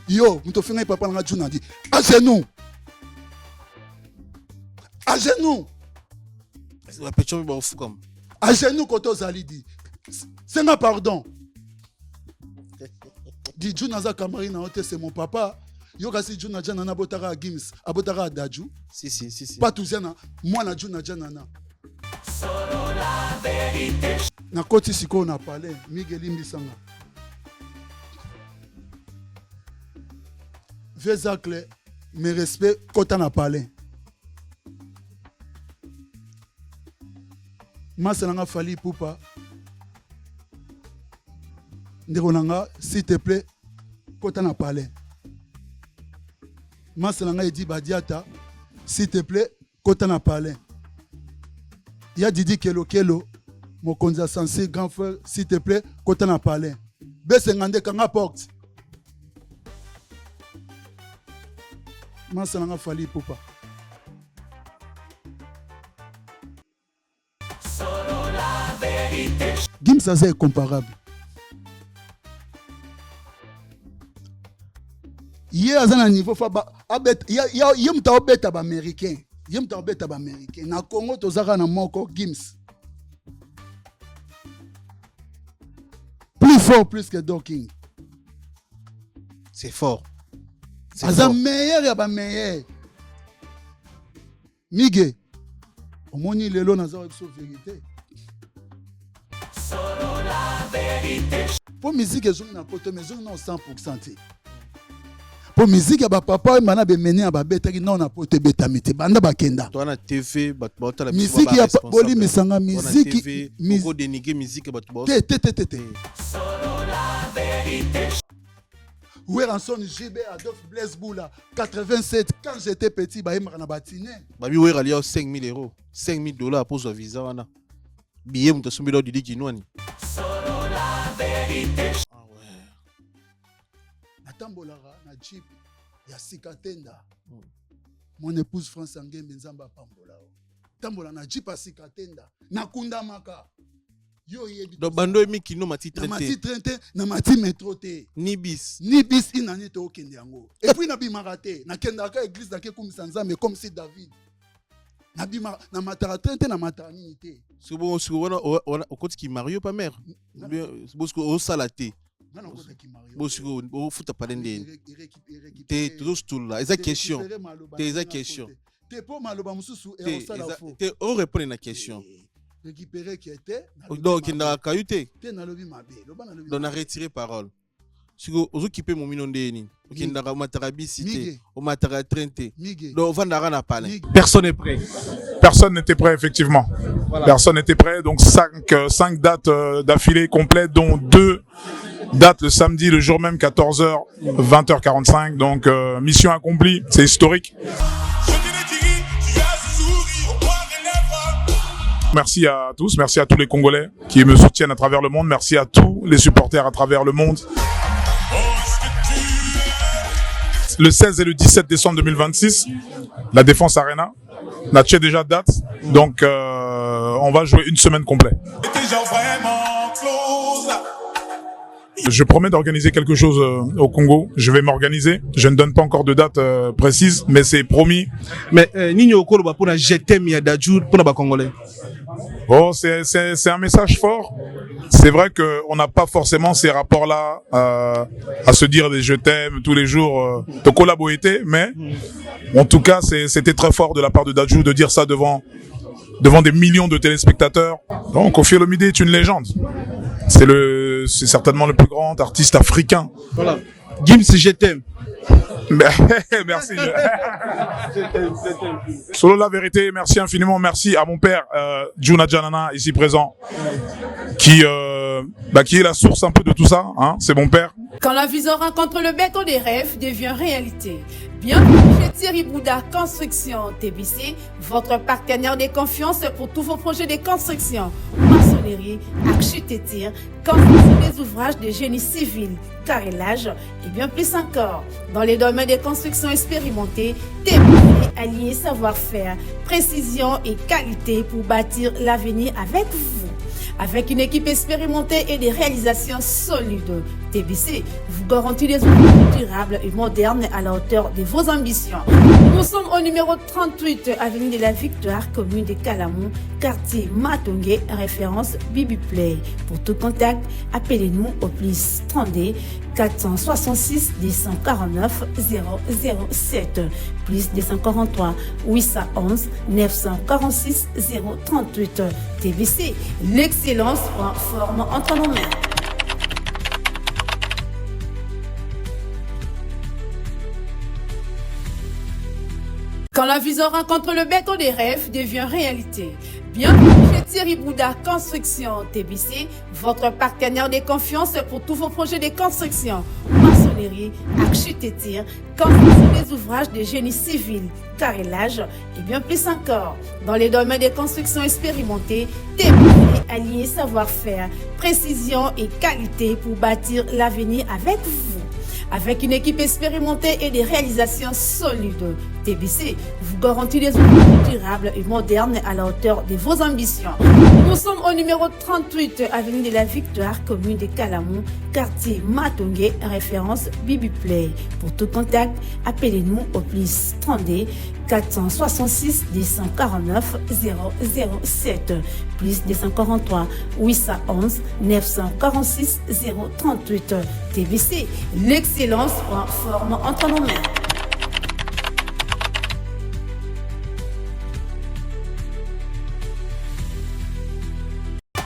Yo, nous te faisons papa dans la journée dit à genoux. À genoux. La pétition va au fou comme. À genoux quand on s'allie dit. C'est un pardon. Dit Junaza Kamari na hote c'est mon papa. Yo kasi Junaja nana botara Gims, abotara Daju. Si. Pas tout ça moi na Junaja nana. Solo la vérité. Na koti siko na parlé, Miguel Mbisanga. Vezacle, mes respects, quand on a parlé. Maselanga Fali Poupa. Nderonanga, s'il te plaît, quand on a parlé. Maselanga Edi Badiata, s'il te plaît, quand on a parlé. Il y a Didi Kelo, mon konza sensé, grand frère, s'il te plaît, quand on a parlé. Bessengande Kanga porte. Maselanga Fali Poupa. Solo la vérité. Gims est comparable. Il y a un niveau il y a un américain. Il y a un américain. Na Congo tozaka na moko Gims. Plus fort plus que Doking. C'est fort. C'est meilleur ya ba meilleur. Miguel. Omoni lelo naza avec vérité. Solo la vérité. Pour musique ezongi na poto mais ezongi na 100%. Pour musique ya ba papa mana be mené ya ba betaki non na poto betamite banda bakenda. Toi na TV bata la musique ya boli misanga musique musique dénigrer musique bata ba. Solo la vérité. Weranson JB Adolphe Blaise Boula 87 quand j'étais petit ba yemaka na batine. Babi wera lia 5 000 €, 5 000 $ pour son visa wana. Billet muta sumbi do didi kinwani. Solo la vérité. Ah ouais. Natambolara na jeep ya Sikatenda. Mon épouse France Angembe Nzamba pambola. Tambola na jeep ya Sikatenda. Nakunda maka. Donc bando emi kino mati traité. Na mati traité na mati métro te. Ni bis inani to okende yango. Et puis na bimaka te. Na kendaka église na ke kumisa Nzambe comme si David. Na bimaka na matara traité na matara nini te. C'est bon on okoti ki Mario pas mère. Parce que au salaté. Parce que au foot pas ndé. Te toujours tout là. Eza question. Te eza question. Te po maloba mususu et au sala faux. Te on répond na question. Récupérer qui était donc il n'a kayuté donc on a retiré parole si vous occupez mon minondeni qui n'a matarabi cité au matara trente donc on va n'a pas personne n'est prêt. Personne n'était prêt effectivement. Voilà. Personne n'était prêt donc 5 dates d'affilée complètes dont 2 dates le samedi le jour même 14h 20h45 donc mission accomplie, c'est historique. Merci à tous, merci à tous les Congolais qui me soutiennent à travers le monde, merci à tous les supporters à travers le monde. Le 16 et le 17 décembre 2026, la Défense Arena, on a déjà date, donc on va jouer une semaine complète. Je promets d'organiser quelque chose au Congo. Je vais m'organiser. Je ne donne pas encore de date précise, mais c'est promis. Mais Nino Okolo pour la GTM il y a d'adjour pour les Congolais. Oh, c'est un message fort. C'est vrai que on n'a pas forcément ces rapports-là à se dire des je t'aime tous les jours de collaborer, mais en tout cas c'était très fort de la part de Dadju de dire ça devant des millions de téléspectateurs. Donc Koffi Olomide est une légende. C'est certainement le plus grand artiste africain. Voilà. Gims, je t'aime. Merci. Solo la vérité, merci infiniment. Merci à mon père, Juna Janana, ici présent, qui est la source un peu de tout ça. Hein, c'est mon père. Quand la vision rencontre le béton des rêves devient réalité. Bienvenue chez Thierry Bouda Construction TBC, votre partenaire de confiance pour tous vos projets de construction, maçonnerie, architecture, construction des ouvrages de génie civil, carrelage et bien plus encore. Dans les domaines des constructions expérimentées, TBC allié savoir-faire, précision et qualité pour bâtir l'avenir avec vous. Avec une équipe expérimentée et des réalisations solides, TBC vous garantit des outils durables et modernes à la hauteur de vos ambitions. Nous sommes au numéro 38, avenue de la Victoire, commune de Calamou, quartier Matongé, référence Bibi Play. Pour tout contact, appelez-nous au plus 32 466 249 007, plus 243 811 946 038. TBC, l'excellence prend forme entre nos mains. Quand la vision rencontre le béton des rêves devient réalité. Bienvenue chez Thierry Bouddha Construction TBC, votre partenaire de confiance pour tous vos projets de construction, maçonnerie, architecture, construction des ouvrages de génie civil, carrelage et bien plus encore. Dans les domaines de construction expérimentés, TBC allie savoir-faire, précision et qualité pour bâtir l'avenir avec vous. Avec une équipe expérimentée et des réalisations solides, TBC vous garantit des outils durables et modernes à la hauteur de vos ambitions. Nous sommes au numéro 38, avenue de la Victoire, commune de Calamou, quartier Matongé, référence Bibi Play. Pour tout contact, appelez-nous au plus 32 466 249 007, plus 243 811 946 038. TBC, l'excellence prend forme entre nos mains.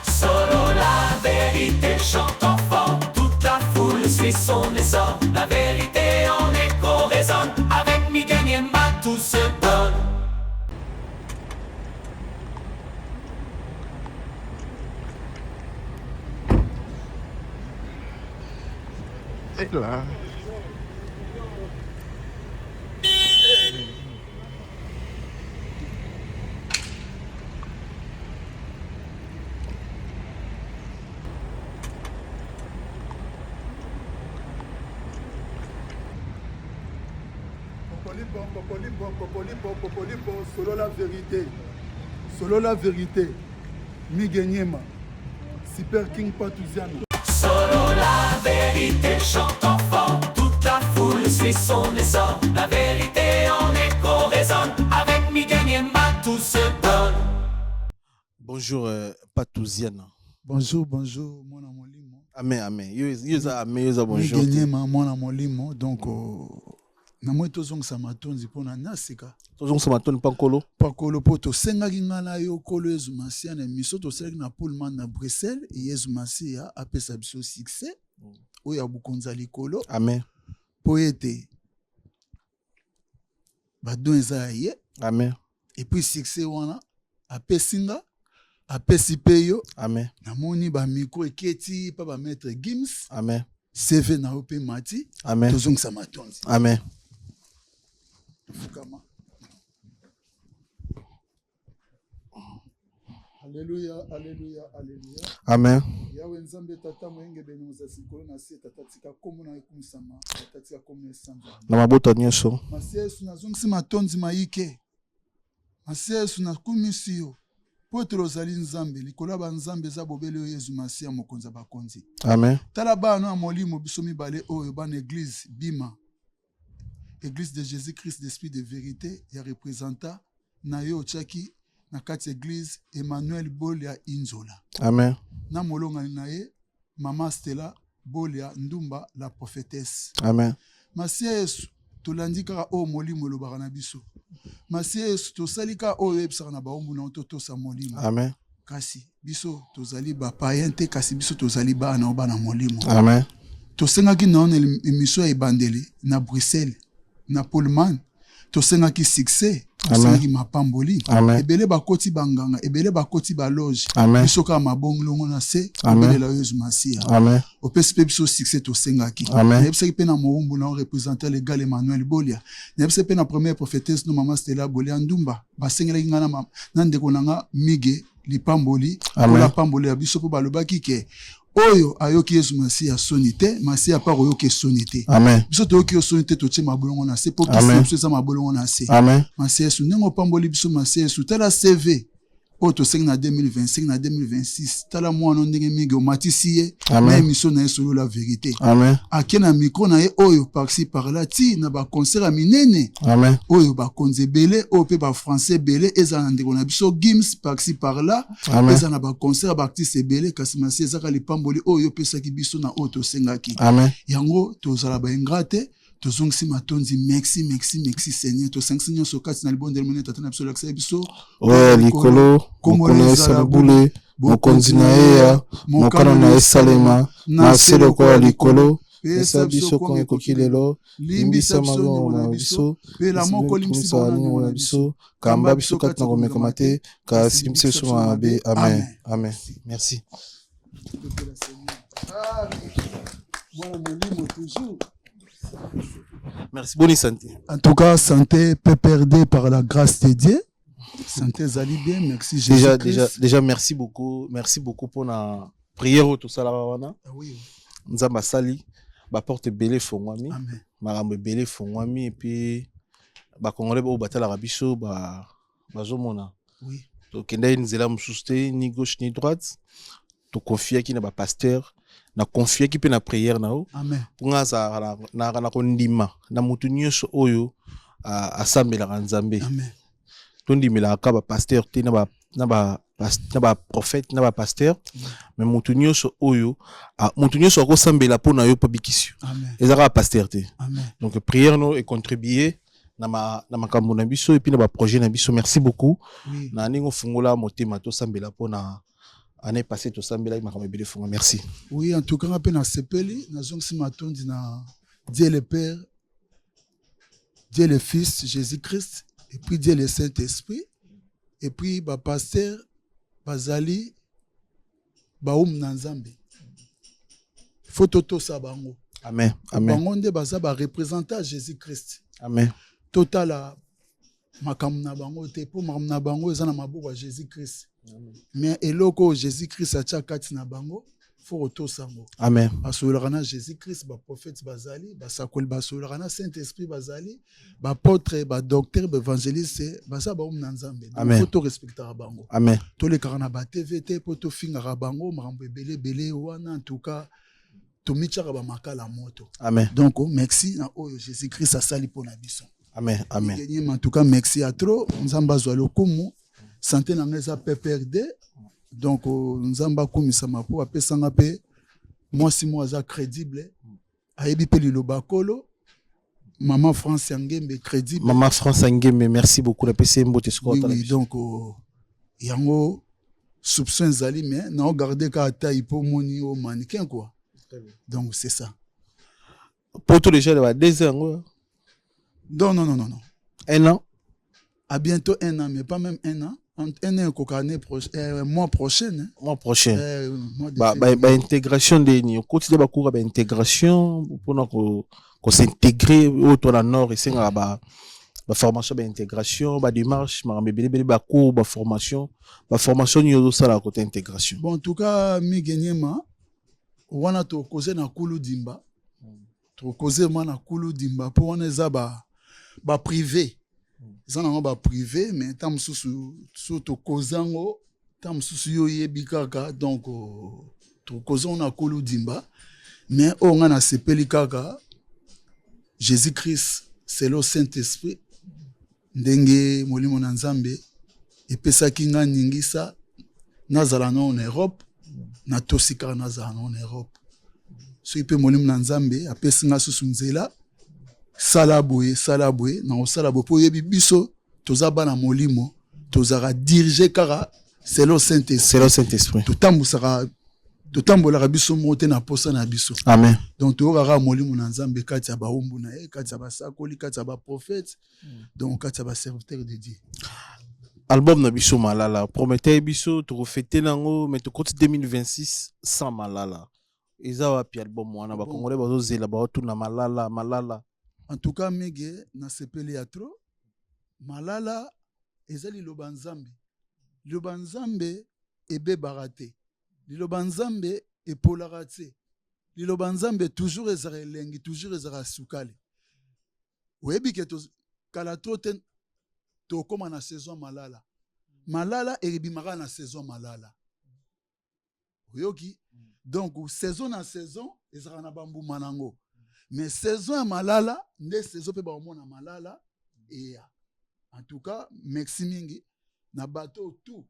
Solo la vérité chante enfant, toute la foule suit son essor. La vérité en écho résonne, avec Miguel Niemba tout se donne. Et là. Solo la vérité. Solo la vérité. Miguel Super King Patouziano. Solo la vérité chante enfant, toute la foule suit son essor. La vérité en écho résonne, avec Miguel Niemba tout se donne. Bonjour, Patouziana. Bonjour, bonjour, mon amolimo. Amen, amen. Amen, bonjour. Miguel mon amolimo. Donc, namwe tozongisa matondi mpona nasika tozongisa matondi pankolo pakolo po tosengaki nga na yo kolo yezu masiya na miso tosalaki na pullman na Bruxelles yezu masiya apesa biso succès oyo ya bokonzi ya likolo amen po ete badon eza ya ye amen epuis succès wana apesi nga apesi mpe yo amen namoni bamikro eketi mpa bamaître Gims amen CV na yo mpe mati amen tozongisa matondi amen Fukama. Alléluia, alléluia, alléluia. Amen. Yahweh nzambe tata mwenge beno muzasikolo na se tata tika komo na ekumisama tata tika komo esamba. Na mabota nyonso. Masi Yesu nazongisi matondi mayike. Masi Yesu nakumisi yo. Po tozali nzambe likolo ba nzambe za bobele yo Yesu Masiya mokonza bakonzi. Amen. Tala bana ya molimo biso mibale oyo bana église bima. Église de Jésus-Christ d'esprit de vérité ya représenta na yo tchaki na kati église Emmanuel Bolia Inzola. Amen. Na molongani na ye Mama Stella Bolia Ndumba la prophétesse. Amen. Masiya Yesu tolandi kaka oyo molimo elobaka na biso. Masiya Yesu tosali kaka oyo oyebisaka na baombu na totosa molimo. Amen. Kasi biso tozali bapayen te kasi biso tozali bana oyo bana molimo. Amen. Tosengaki na ono émission ya ebandeli na Bruxelles na Pullman tosengaki succès tosengaki mapamboli ebele bakoti banganga ebele bakoti baloge biso kaka mabongolongo na se obelela Yesu Masiya opesi mpe biso succès tosengaki nayebisaki mpe na mowumbu na représenter legal Emmanuel Bolia nayebisaki mpe na première prophétesse no Mama Stella Bolia Ndumba basengelaki nga na ndeko na nga Mige lipamboli kola pamboli ya biso mpo balobaki ke oyo ayoki Yesu Masiya soni te Masiya pa oyoki soni te biso toyoki soni te totie mabolongo na se po kisi biso eza mabolongo na se Masiya Yesu ndenge opamboli biso Masiya Yesu tala CV Auto 5 na 2025 na 2026 tala mwana ndenge mingi omatisi ye na Amen. émission na ye solo la vérité Amen. ake na micro na ye oyo par-ci par-là ti na ba concert ya minene Amen. oyo bakonzi ebele oyo mpe bafrançais ebele eza na ndeko na biso gims par-ci par-là Amen. eza na baconcert ya baartiste ebele kasi masi ezaka lipamboli oyo opesaki biso na oyo tosengaki Amen. yango tozala baingra te tozongisi matondi merci seigneur tosangisi nyonso kati na libondeli mone tata na biso lakisa biso Oya likolo mokolo ezala bule mokonzi na ye ya mokano na esalema na se lokola likolo pesa biso kongo ekoki lelo limbisa magongo na biso pela moko limbisa baningo na biso kamba biso kati na komekama te kasi limbisa biso mabe. Amen. Amen. Merci. Mwana molimo toujours. Merci. Bonne santé. En tout cas, santé PPRD par la grâce de Dieu. Santé Zali bien, merci Jésus. Déjà, merci beaucoup pour la prière tout ça là. Ah oui. Nzamba sali, ba porte belé fongwami, Amen. marambe belé fongwami et puis ba congolais ba batala rabiso ba bazomona. Oui. Donc kenda nzela mususte ni gauche ni droite. To confier qui na ba pasteur. Na confier qui peut na prière na o. Amen. Punga za na kondima na mutu nyonso oyo asambela nzambe. Amen. Tondimela ka ba pasteur te na ba prophète na ba pasteur mais mutu nyonso oyo mutu nyonso akosambela pona yo pabikisio. Amen. Ezaka pasteur te. Amen. Donc prière no et contribuer na makambo na biso et puis na ba projet na biso. Merci beaucoup. Oui. Na ningo fungola motema to sambela pona année passée to sambela makambo ebele fungo. Merci. Oui, en tout cas, on a sepeli, na zongsi matondi na Dieu le Père, Dieu le Fils, Jésus-Christ, et puis Dieu le Saint-Esprit, et puis ba pasteur, bazali, ba nanzambe. Faut toto sa bango. Amen. Amen. Bango nde baza ba représentant Jésus-Christ. Amen. Totala makamna bango te po makamna bango eza na maboko ya Jésus-Christ. Mais eloko Jésus-Christ atia kati na bango faut otosango. Amen. Basololaka na Jésus-Christ, ba prophète bazali, basakoli basololaka na Saint-Esprit bazali, ba apôtre, ba docteur, ba évangéliste, baza ba na Nzambe. Donc faut to respecter bango. Amen. To le karana ba TVT po to finga bango makambo ebele wana en tout cas to michaka ba makala moto. Amen. Donc merci na oyo Jésus-Christ asali pona biso. Amen. Amen. En tout cas merci à trop. Nzamba zwa lokumu. Santé na ngeza PPRD. Donc Nzamba kumisama po apesanga pe mwasi mwaza crédible. Ayebi pe liloba kolo. Maman France Ngembe crédible. Maman France Ngembe, merci beaucoup la PC Mbote Scott. Oui, donc yango soupçon zali mais na regarder ka taille pour moni au mannequin quoi. Donc c'est ça. Pour tous les gens de 2 ans. Non. 1 an. À bientôt 1 an, mais pas même 1 an. Un an mois prochain. Hein? Mois prochain. Bah, intégration de ni. Au quotidien, bah, cours, intégration pour qu'on s'intégrer autour de la nord et c'est bah formation, bah, intégration, bah, démarche, bah, cours, bah, formation, ni au ça la côté intégration. Bon, en tout cas, mi genyema, wana to causer na kulu dimba. To causer mana kulu dimba pour wana zaba ba privé. Ils ont ba privé mais tam sous to kozango tam sous yo yebikaka donc to kozon na kulu dimba mais on a sepeli kaka Jésus-Christ c'est le Saint-Esprit ndenge molimo na Nzambe epesaki nga ningisa nazala na en Europe na tosika nazala na en Europe so ipe molimo na Nzambe apesi nga susu nzela salaboye na osalabo po yebi biso tozaba na molimo tozara diriger kara c'est le Saint-Esprit totambolaka biso mote na posa na biso. Amen. Donc tokaka molimo na Nzambe kati ya baumbu na ye kati ya basakoli kati ya baprophète donc kati ya baserviteur de Dieu. Album na biso malala prometteur biso to refêter nango mais to côté 2026 sans malala eza wapi album wana ba congolais bazozela ba tuna malala. En tout cas, mege na sepeli ya tro malala ezali liloba Nzambe. Liloba Nzambe ebebaka te. Liloba Nzambe epolaka te. Liloba Nzambe toujours ezala elengi, toujours ezala sukali. Oyebi ke kala tro te tokoma na saison malala. malala ebimaka na saison malala oyoki donc saison na saison ezaka na bambuma nango mais saison ya malala nde saison mpe baomona malala eya en tout cas merci mingi na bato tout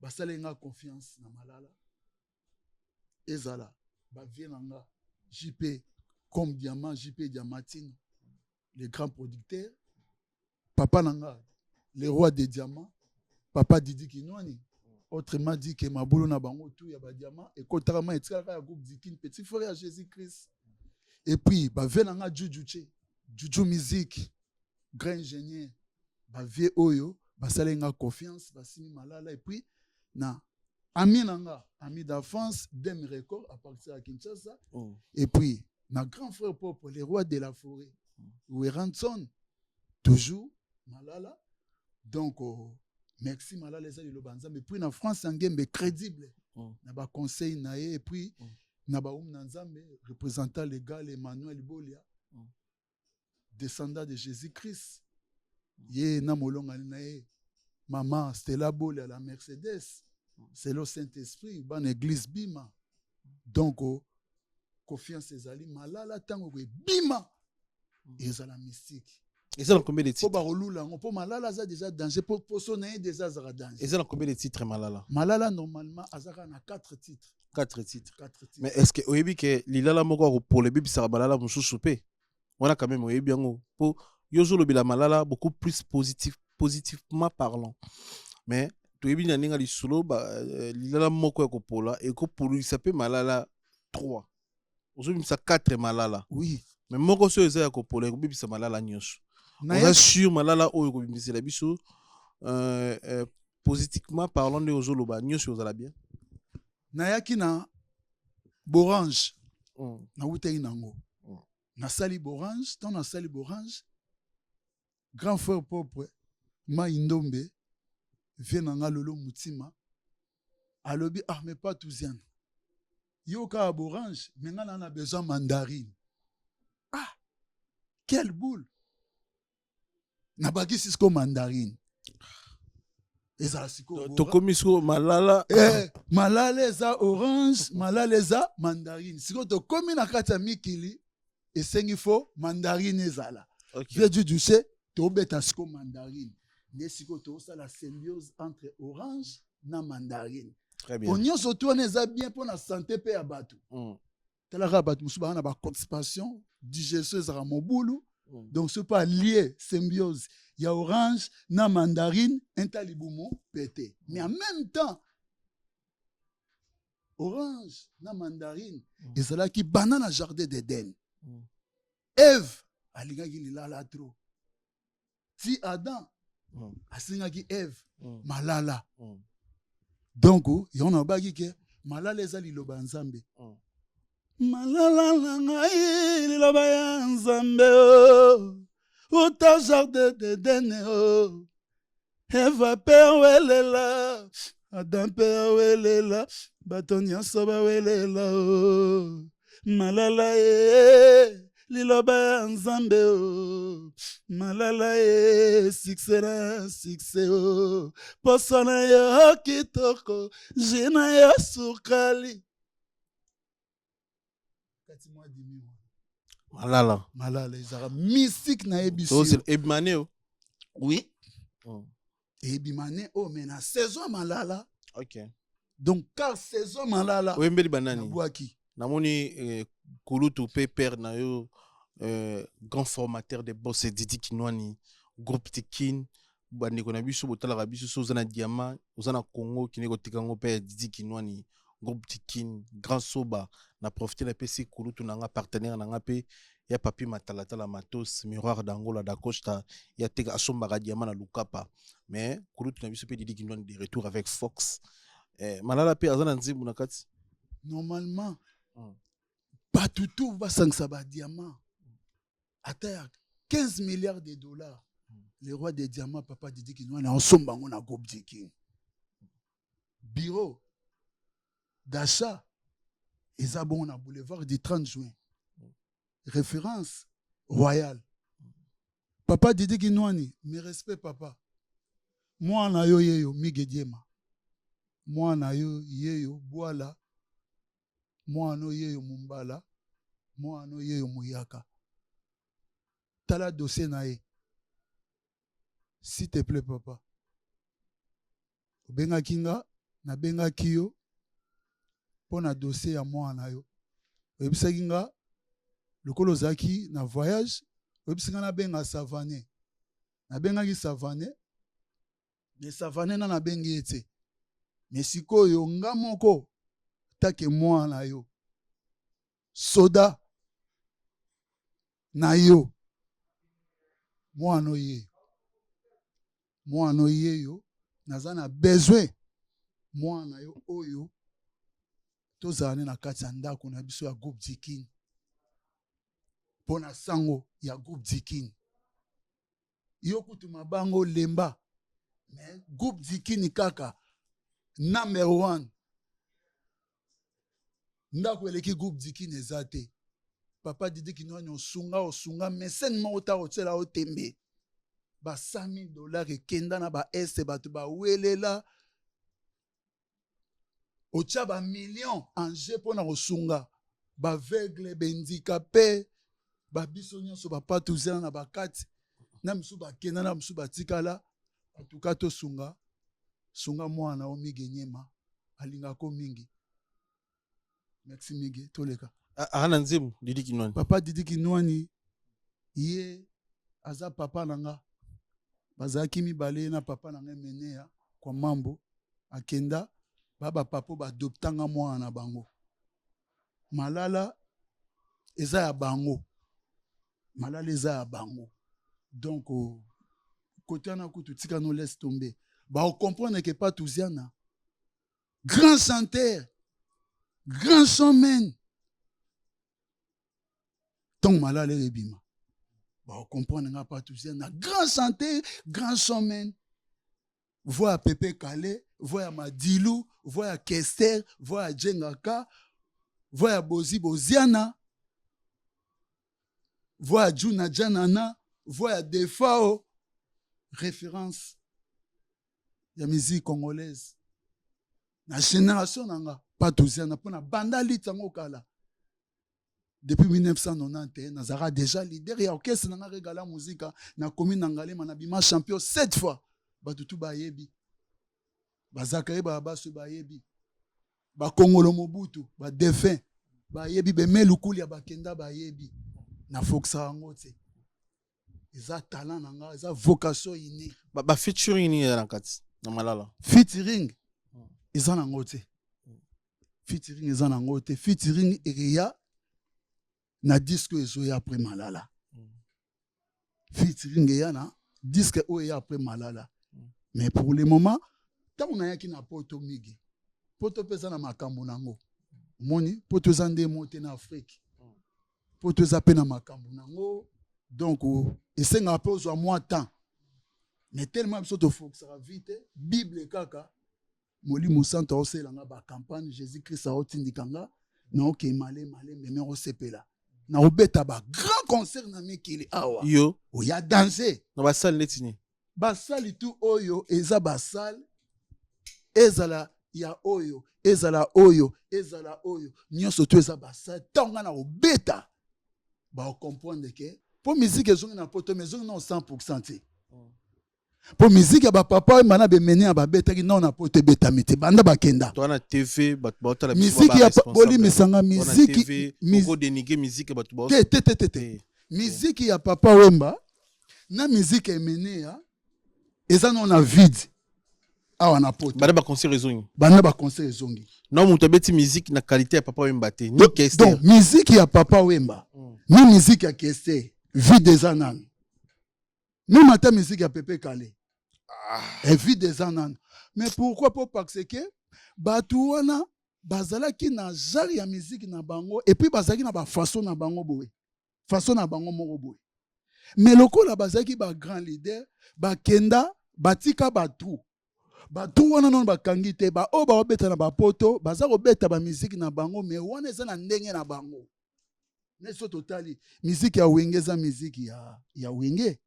basalenga confiance na malala ezala bavie nanga JP comme diamant JP Diamantine le grand producteur papa nanga le roi des diamants papa Didi Kinwani autrement dit que mabulu na bango tout ya ba diamant et contrairement etikaka ya groupe Dikin petit frère à Jésus-Christ et puis bavie nanga Juju musique grand ingénieur bavie oyo basalenga confiance basimi malala et puis na ami nanga ami d'enfance Dem Record à partir à Kinshasa et puis na grand frère propre le roi de la forêt Weranson toujours malala donc merci malala les ali lobanza mais puis na France ngembe crédible na ba conseil na et puis na ba na nzambe représentant légal Emmanuel Bolia descendant de Jésus-Christ ye na molonga na ye maman Stella Bolia la Mercedes c'est le Saint-Esprit ban église bima donc confiance ezali malala tango bima ezala mystique. Et ça, dans combien de titres? Pour malala, ça déjà danger. Pour sonner, déjà, ça danger. Et ça, dans combien de titres, malala? Malala, normalement, ça a 4 titres. 4 titres. 4 titres. Mais est-ce que, oui, que l'ilala moko pour les bébés, ça va malala, moussou soupé. On a quand même, oui, bien, pour yozo le bila malala, beaucoup plus positivement parlant. Mais, tu es bien, n'inga li solo, l'ilala moko pour là, et pour lui, ça peut malala 3. Aujourd'hui, ça 4 malala. Oui. Mais moko so eza ya pour les bébés, ça malala nyos. On est sûr malala oyo ko bimisela biso positivement parlant de ozoloba nyonso ozala bien nayaki na borange na utei nango na sali borange tant na sali borange grand frère propre Maindombe vient nanga lolo mutima alobi ah mais pas touziane yo ka borange mais nga na besoin mandarine ah quelle boule nabaki sisko mandarine ezala siko tokomi siko malala malala eza orange malala eza mandarine siko tokomi na kati ya mikili esengi fo mandarine ezala veut dire du se tobeta siko mandarine nde siko tosala symbiose entre orange na mandarine très bien onyonso to wana eza bien mpo na santé mpe ya bato talaka bato mosusu baa na baconstipation digestion ezaka mobulu. Donc, ce n'est pas lié, symbiose. Il y a orange, na mandarine, un taliboumou, pété. Mais en même temps, orange, na mandarine, et c'est là qui banane à jardin d'Éden. Ève, alingaki lilala trop. Si Adam, asingaki Ève, malala. Donc, il y en a bagi que malala ezali loba nzambe. Malala nangai liloba ya nzambe uta jardin d'Eden Eva pe welela Adam pe welela bato nyonso bawelela malala liloba ya nzambe malala succès na succès poso na yo kitoko jina yo sukali. malala malala ezaka mystique na ebiso ebimane oui ebimane mais na saison malala ok donc car saison malala oyembeli banani nabwaki namoni kulutu pe père na yo grand formateur de boss Didi Kinwani groupe Tikin bandeko na biso botalaka biso so oza na diamant oza na Congo kine kotikango pe Didi Kinwani groupe Tikin grand soba na profiter na PC kulutu nanga partenaire nanga pe ya papi matalatala matos miroir d'Angola da Costa ya teka asombaka diamant na lukapa mais kulutu na biso pe Didi Kinwani de retour avec Fox malala pe azana nzimbu na kati normalement batutu basangisa ba diamant ata 15 milliards de dollars le roi des diamants papa Didi Kinwani asombango na groupe Tikin bureau d'achat eza bon na boulevard du 30 juin référence royale papa Didi Kinwani mes respects papa mwana yo yeyo migediema mwana yo yeyo bwala mwana yo yeyo mumbala mwana yo yeyo muyaka tala dossier na ye s'il te plaît papa obengaki nga nabengaki yo mpo na dossier ya mwana yo oyebisaki nga lokolo ozalaki na voyage oyebisi nga nabenga savane nabengaki savane me savane na nabengi ye te me sikoyo nga moko take mwana yo soda na yo mwana oyeyo naza na besoin mwana yo oyo tozala ne na kati ya ndako na biso ya groupe Dikini mpo na sango ya groupe Dikini yo kutu mabango lemba me groupe Dikini kaka number 1 ndako eleki groupe Dikini eza te papa Didi Kinwani osunga mesene moko ta otiela otembe ba $100 ekenda na ba este bato bawelela otia ba million en jeu mpona kosunga baveugle bendikape babiso nyonso bapatuzela na bakati na misu bakenda na misu batikala atuka tosunga mwana o Migediema alingako mingi. Merci Mige toleka ana nzemu Didi Kinwani papa Didi Kinwani ye aza papa nanga bazalaki mibale na papa nanga menea kwa mambo akenda baba papo badoptanga mwana na bango malala eza ya bango donc côté na kutu tika no laisse tomber ba comprendre que pas touziana grand chanteur grand showman donc malala rebima ba comprendre nga pas touziana grand chanteur grand showman voix à Pepe Kale, voix à Madilu, voix à Kester, voix à Djengaka, voix à Bozi Boziana, voix à Juna Janana, voix à Defao, référence la musique congolaise. La génération nanga pas touziana pour na banda litango kala. Depuis 1991, Nazara déjà leader et orchestre nanga regala musique na commune nangale manabima champion 7 fois. Batutu bayebi bazakaye babasu bayebi bakongolo mobutu ba défunt bayebi bemelukuli ya bakenda bayebi na foksa yango te eza talent nanga eza vocation innée ba featuring ni na kati na malala featuring eza nango te featuring eya na disque ezoya après malala featuring eya na disque oya après malala. Mais pour le moment, tant on a na poto migi. Poto pesa na makambo nango. Moni, poto zande monte na Afrique. Poto zape na makambo nango. Donc, essaye un peu au moins temps. Mais tellement de faut que ça va vite. Bible kaka. Moli Moussanta ose langa ba campagne Jésus-Christ a otindikanga. Na ok malé mais on sepela. Na obeta ba grand concert na mikili awa. Yo. O ya danser. Na ba salle netini. Basali tu oyo eza basal ezala ya oyo ezala oyo nyonso tu eza basal tonga na obeta ba comprendre que pour musique ezongi na poto mais ezongi na 100% te pour musique ya ba papa mana be mene ba beta ki na poto beta mite banda bakenda to na TV bat bota la musique ya boli misanga musique ko dénigrer musique bat ba te musique ya papa Wemba na musique emene ya eza non na vide awa na poto bana ba concert ezongi non muto beti musique na qualité ya papa Wemba te ni Kester donc musique ya papa Wemba ni musique ya Kester vide eza nani même ata musique ya Pepe Kale et vide eza nani mais pourquoi parce que batu wana bazalaki na genre ya musique na bango et puis bazalaki na ba façon na bango boye façon na bango moko boye mais lokola bazalaki ba grand leader bakenda batika batu wana non bakangi te ba o ba obeta na bapoto baza kobeta ba musique na bango mais wana eza na ndenge na bango neso totali musique ya wenge eza musique ya wenge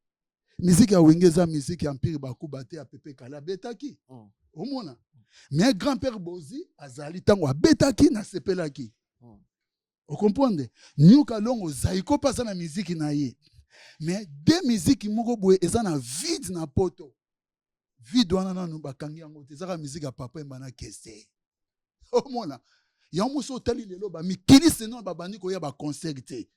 musique ya wenge eza musique ya mpire bakuba te ya pepe kala betaki omona mais grand-père Bozi azali tango abetaki na sepelaki okomprendre nyuka longo zaiko pasa na musique na ye mais de musique moko boye eza na vide na poto vide wana nanu bakangi yango te ezaka musique ya papa Wemba na kese omona ya moso otali lelo bamikili seno babandi koya baconcert te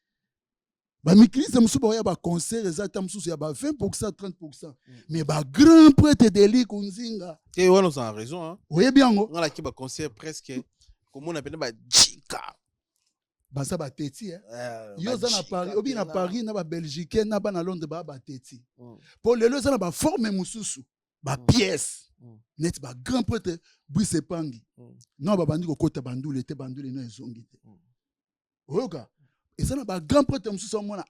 bamikili se mosusu baoya baconcert eza ta mosusu ya ba 20% 30% mais bagrand prêtre deli kunzinga te wana oza na raison hein oyebi yango nga laki baconcert presque komona pene bajika baza bateti yo oza na Paris obi na Paris na babelgique na bana Londres baa bateti mpo lelo eza na baforme mosusu bapièce neti bagrand prêtre Brice Epangi non babandi kokota bandule te bandule no ezongi te oyoka eza na bagrand prêtre mosusu omona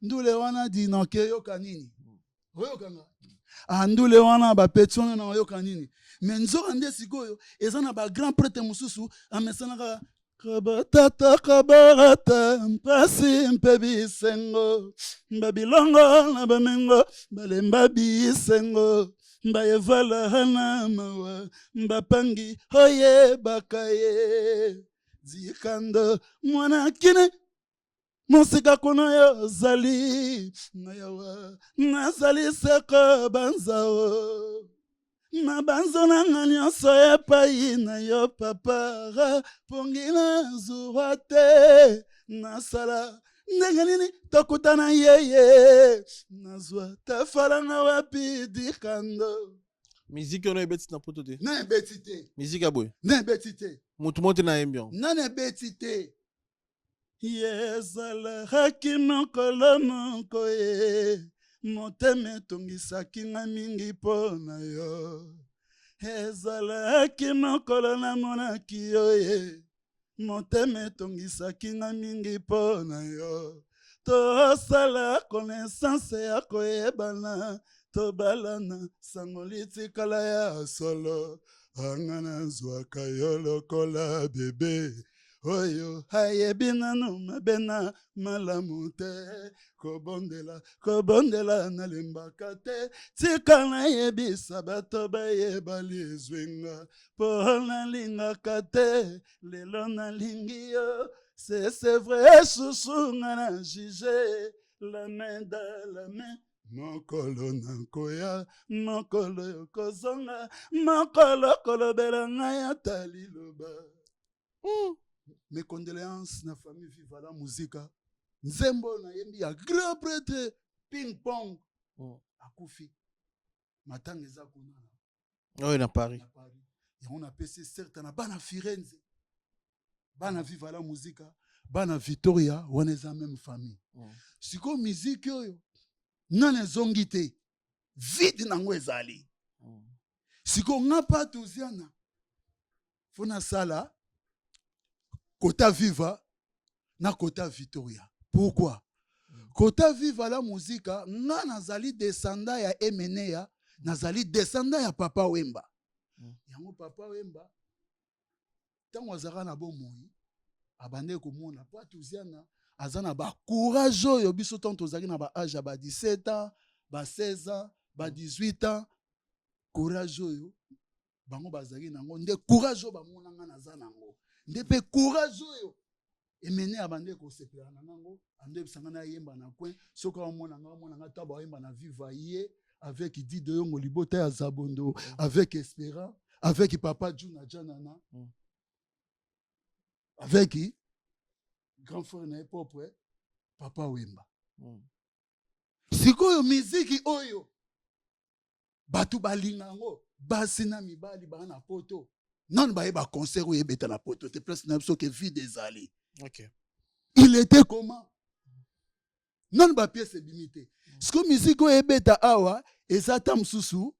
ndule wana dinoke yoka nini oyokanga ndule wana bapeti wana na oyoka nini me nzoka nde sikoyo eza na bagrand prêtre mosusu amesanaka kabatata kabarata mpasi mpe bisengo babilongo na bamengo balemba bisengo bayevala na mawa bapangi oyebaka ye zikando mwana kine mosika kuna yo zali nayawa nazali seko banzao na banzo nanga nyonso epai na yo papa pongi nazwa te nasala ndenge nini tokutana yeye nazwa tafalanga wapi dikando musique ono ebeti na poto te na ebeti te musique ya boye na ebeti te motu mo te na yembi yango na ebeti te yezalaki mokolo moko ye motema etongisaki nga mingi mpo na yo ezalaki mokolo namonaki yo ye motema etongisaki nga mingi mpo na yo tosala connaissance ya koyebana tobalana sango litikala ya solo anga nazwaka yo lokola bebe oyo ayebi nanu mabe na malamu te kobondela nalembaka te tika nayebisa bato bayeba lizwinga mpo nalingaka te lelo nalingi yo c'est vrai susu nga na juge la main dans la main mokolo nakoya mokolo yokozonga mokolo kolobela ngai ata liloba mes condoléances na famille Viva la Musica nzembo na yembi ya grand prêtre ping pong akufi matanga eza kuna oyo na Paris yango na pesi certes na bana Firenze bana Viva la Musica bana Victoria wana eza même famille siko musique oyo nana ezongi te vide nango ezali siko nga pa tuziana fona sala Kota Viva na Kota Victoria. Pourquoi? Kota Viva la Musica, nga nazali descendant ya Emenea, nazali descendant ya Papa Wemba. Yango Papa Wemba, tango azaka na bomoi, abande komona pa tuziana, azana ba courage oyo biso tanto zaki na ba âge ba 17 ans, ba 16 ans, ba 18 ans, courage oyo bango bazaki nango nde courage oyo bamona nga naza nango. Ndepe courage oyo emene abande ko sepela na nango ande bisanga na yemba na coin soka omona nga taba yemba na Viva ye avec Dido Yongo Libota ya Zabondo avec Espérant avec Papa Juna Janana avec grand frère na propre Papa Wemba sikoyo miziki oyo batu balingango basi na mibali bana poto non ba yeba concert ou yebeta la poto te place na biso ke vie des ali. OK. Il était comment? Non ba pièce limité. Ce que musique ou yebeta awa ezata msusu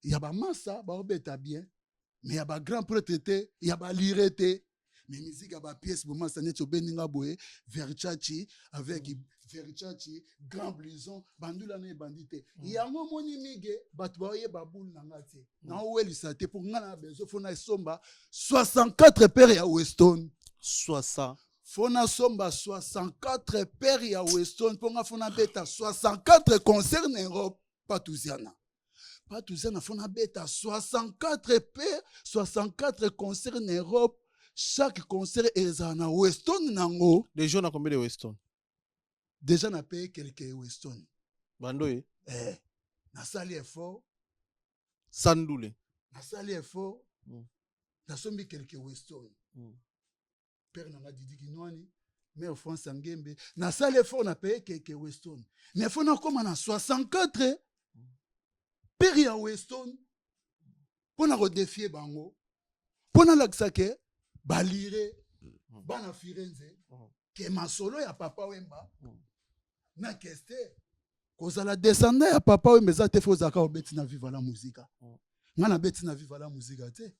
ya ba massa ba obeta bien mais ya ba grand prêtre te ya ba lirete mais musique ya ba pièce bo massa neto beninga boye Versace avec Versace grand blouson bandula na bandité yango moni mige batu ba yeba boule na ngati na welisa te pour ngana bezo fona somba 64 paires ya Weston 64 Fona somba 64 pères ya Weston ponga fona beta 64 concerts en Europe Patouziana. Patouziana fona beta 64 pères, 64 concerts en Europe. Chaque concert est en Weston nango. Déjà on a combien de Weston? Déjà on a payé quelques Weston. Bandoye. Na sali effort. Sandoule. Na sali effort. Na sombi quelques Weston. Père nanga Didi Kinwani, mère France Ngembe, na sale effort na paye quelques Weston. Mais faut na comme na 64 père ya Weston pour na redéfier bango. Pour na laksake balire bana Firenze ke masolo ya papa Wemba na keste kozala descendant ya papa Wemba za te fo zaka obeti na viva la musique. Ngana beti na viva la musique te.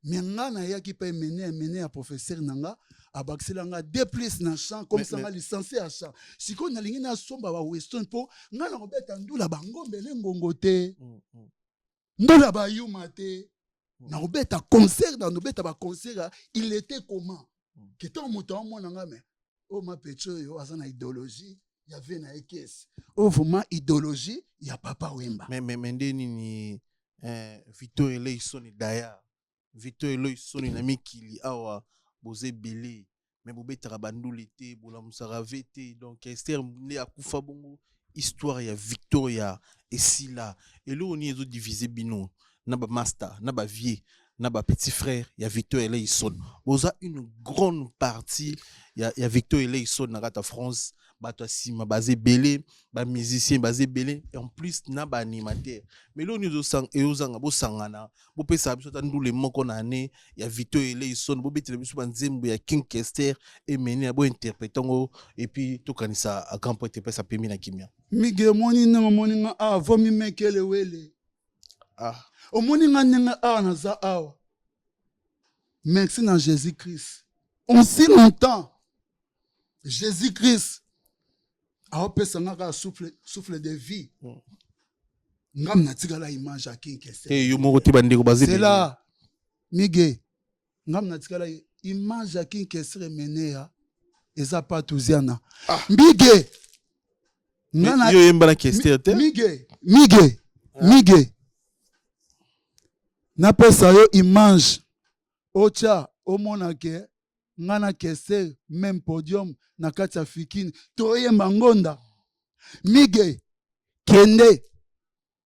Mais ngana yaki pa mené à professeur nanga abaxelanga 2+ na chant comme ça nga licencié à chant. Siko na lingi na somba wa Weston po ngana robeta ndula bangombe lengongo te. Ndula ba yuma te. Na robeta concert dans robeta ba concert il était comment? Que ton mouton mon nanga mais oh ma pecho yo azana idéologie il y avait na ekes. Oh vraiment idéologie il y a papa Wemba. Mais ndeni ni Victor Eleison Daya. Victor Eleison na mikili awa boze belé mais bobetaka banduli te bola musara vete donc Esther ne akufa bongo histoire ya Victoria esila elo oni ezo diviser bino na ba master na ba vieux na ba petit frère ya Victor Eleison boza une grande partie ya Victor Eleison na rata France bato asima basé belé ba musicien basé belé et en plus na ba animateur mais lo ni zo sang e ozanga bo sangana bo pesa biso ta ndule moko na ne ya Victor Eleison bo betele biso banzembo ya King Kester et mené bo interprétango et puis to kanisa a grand point te pesa pemi na kimia mige moni na moni nga a vomi mekele wele o moni nga nenga a na za awa merci na Jésus-Christ en si longtemps Jésus-Christ a opesa nga souffle de vie ngam na tigala image à King Kester yo moko te bandeko basé c'est là mige ngam na tigala image à King Kester mené ya eza Patouziana mige ngana yo yemba na Kester te mige na pesa yo image ocha omona ke ngana Kester même podium na kati ya fikini toyemba ngonda mige kende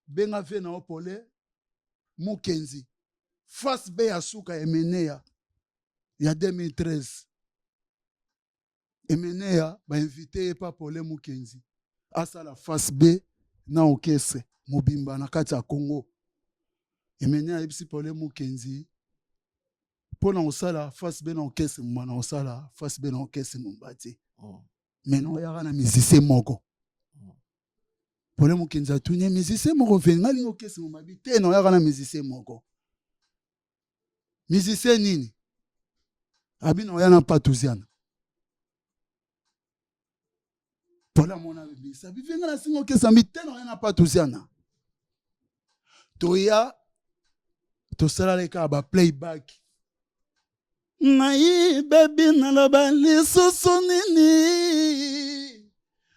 benga ve na opole Mukenzi face be ya suka emenea ya 2013 emenea ba invité pa pole Mukenzi asala face B na okese mobimba na kati ya Congo emenea ebisi pole Mukenzi pona osala face B na okese mwana osala face B na okese mombati maintenant yaka na musicien moko pole Mukenzi atuni musicien moko venga lingo okese momabi te na yaka na musicien moko musicien nini abina oyana Patouziana pole mona bibisa bivenga na singo okese mbi te na oyana Patouziana toya tosala leka ba playback ngai baby naloba lisusu nini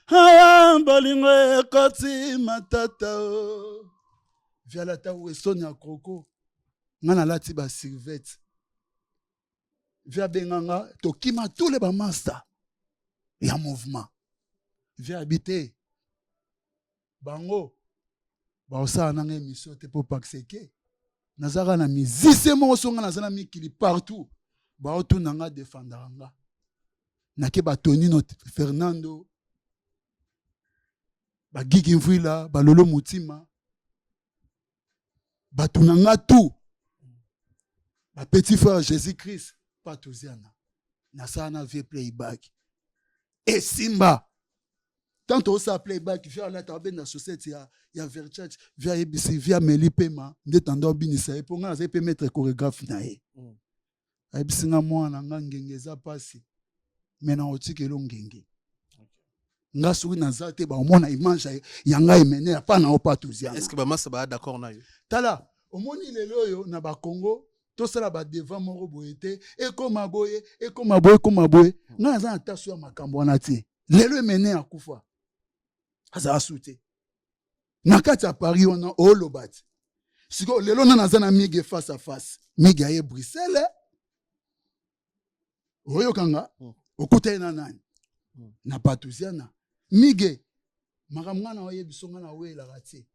aya bolingo ekoti matata o viala ta Weston ya kroko nga nalati ba sirvete via benganga tokima tous les ba master ya mouvement via habité bango baosala nanga émission te po pakseke nazaka na musicien moko songa nazala mikili partout baotuna nga défendaka nga nake batonino Fernando bagigi mvwila balolo mutima batuna nga tout ba petit frère Jésus-Christ Patouziana nasala na vie playback et simba tant osa playback via la tabe na société ya Verchurch via ABC via Melipema ndetanda binisa e ponga za pe mettre chorégraphe na ye abisinga mwana nga ngenge za pasi mena otikelo ngenge nga soki naza te baomona image ya ngai emenea pa na Patouziana est-ce que ba masa ba d'accord na yo tala omoni lelo oyo na ba Congo tout ça là devant mon boyete et comme aboye et comme aboye comme aboye nga za atasu ya makambo wana ti lelo mené akufa aza asute na kati ya Paris on a olobat siko lelo na za na mige face à face mige aye Bruxelles oyo kanga okuta na nani na patuziana mige makamwa na oye bisonga na wela rati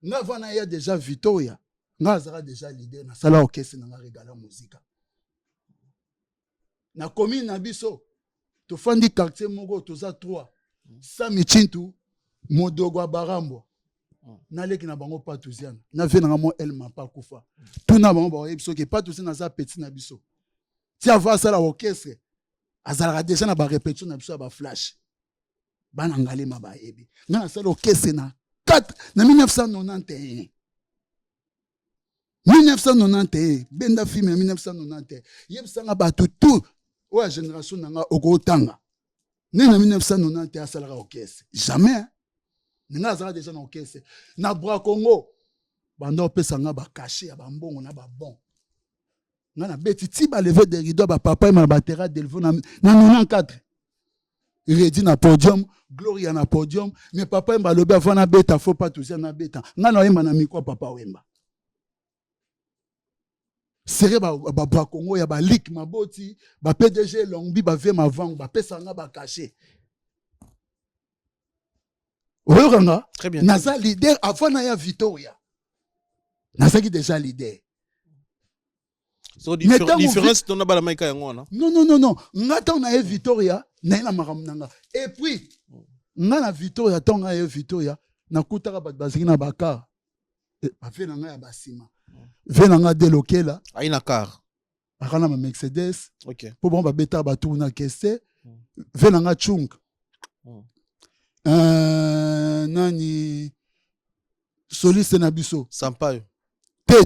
nga vana ya déjà Victoria nga azara déjà leader na sala orchestre na nga regala muzika na commune na biso to fandi quartier moko toza 3 Sami Chintu modogo barambo na leki na bango patuziana na ve na mo elma pa kufa tuna bango ba biso ke patuziana za petit na biso ti ava sala orchestre azala déjà na ba répétition na biso ba flash bana ngalema ba yebi na sala orchestre na 4 na 1991 1991 benda film 1991 yebsanga bato tout ou la génération nanga okotanga né na 1991 asalaka orchestre jamais ninga azala déjà na orchestre na bra Congo banda opesanga ba caché ya bambongo na ba bon na beti ti ba lever des rideaux ba papa ma batera delvo na 94 Redi na podium Gloria na podium mais papa mba lobe avant na beta faut pas toucher na beta nga na yemba na miko papa wemba sere ba Congo ya ba lik maboti ba PDG Longbi ba ve ma vang ba pesa nga ba caché oyokanga très bien naza leader avant na ya Victoria naza ki déjà leader so différence tona bala maika yango wana non ngata na ya Victoria na ina makambo nanga et puis nga na Victoria tonga ya Victoria na kutaka ba baziki na bakar ba fe na nga ya basima ve na nga delokela aina car akana ma Mercedes OK po bon ba beta ba tourna kese ve na nga chung nani soliste na biso sampayo te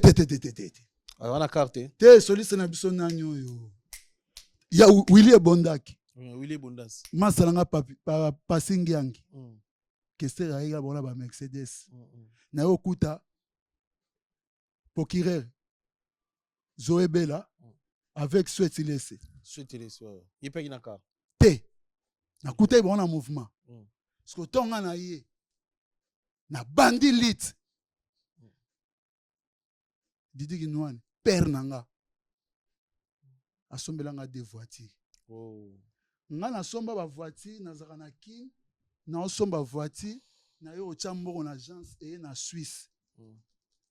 wana carte te soliste na biso nani oyo ya Willy Bondaki Willy Bondas masalanga passing yangi kese raïga bona ba Mercedes na yo kuta Procureur Zoé Bella avec Swetilese yepeki na car te na kuta bona mouvement parce que tonga na ye na bandi lit Didi Kinouane père nanga asombelanga des voitures nga na somba ba voiture na zaka na kin na somba voiture na yo chamboko na agence et na Suisse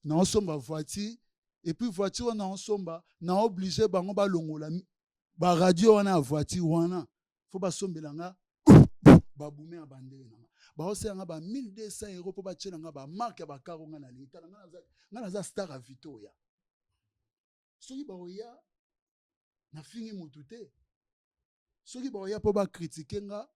na somba voiture et puis voiture na somba na obligé bango ba longola ba radio wana voiture wana faut ba sombelanga ba boumé a bandé na ba osenga ba 1200 € pour ba tchelanga ba marque ba karonga na lita nga na za star a Victoria soki ba oya na fingi mutute soki ba oya po ba critiquer nga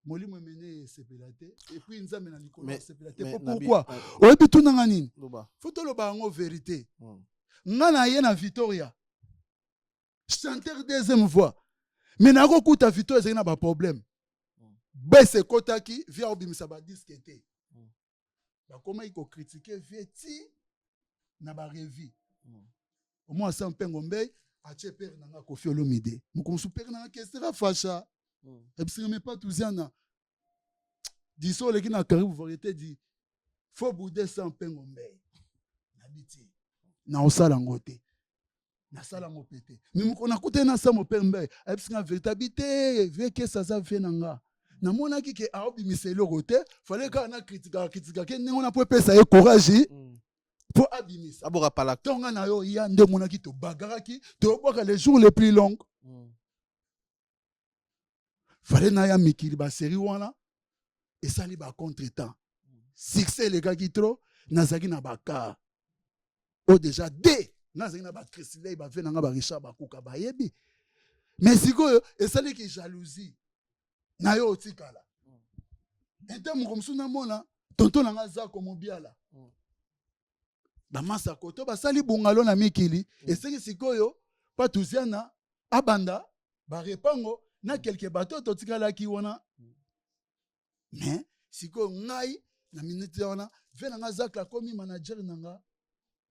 molimo mené sepelate et puis nzambe na likolo sepelate pourquoi oyebi tunanga nini faut to lo ba ngo vérité nga na ye na Victoria chanteur deuxième voix mais na ko kuta Victoria c'est na ba problème bese kotaki via obimisa ba disque te ba comment il ko critiquer vieti na ba revi au moins ça mpengo mbey ache père nanga Koffi Olomide mukomsu père nanga kestera fasha et puis mais pas touziana diso leki na karibu variété dit faut bouder ça mpengo mbey na biti na osala ngote na sala ngopete mais mukona kuté na sa mo père mbey et puis na véritabilité vie que ça fait nanga na monaki ke aobimisa eloko te fallait ka na critique ke ndenge na po pesa ye courage pour abimisa abora pala tonga na yo ya nde monaki to bagaraki to boka les jours les plus longs fallait na ya mikili ba série wana et sali ba contre-temps succès les gars qui trop nazaki na baka o déjà d nazaki na ba Chrisley ba venanga ba Richard ba kuka ba yebi mais sikoyo et sali ki jalousie na yo otikala ente mukomsu na mona tonton nanga za komo biala bamasa koto basali bungalo na mikili eseki sikoyo patuziana abanda barepango na quelque bateau totikalaki wana mais sikoyo ngai na minute wana ve nanga zakla komi manager nanga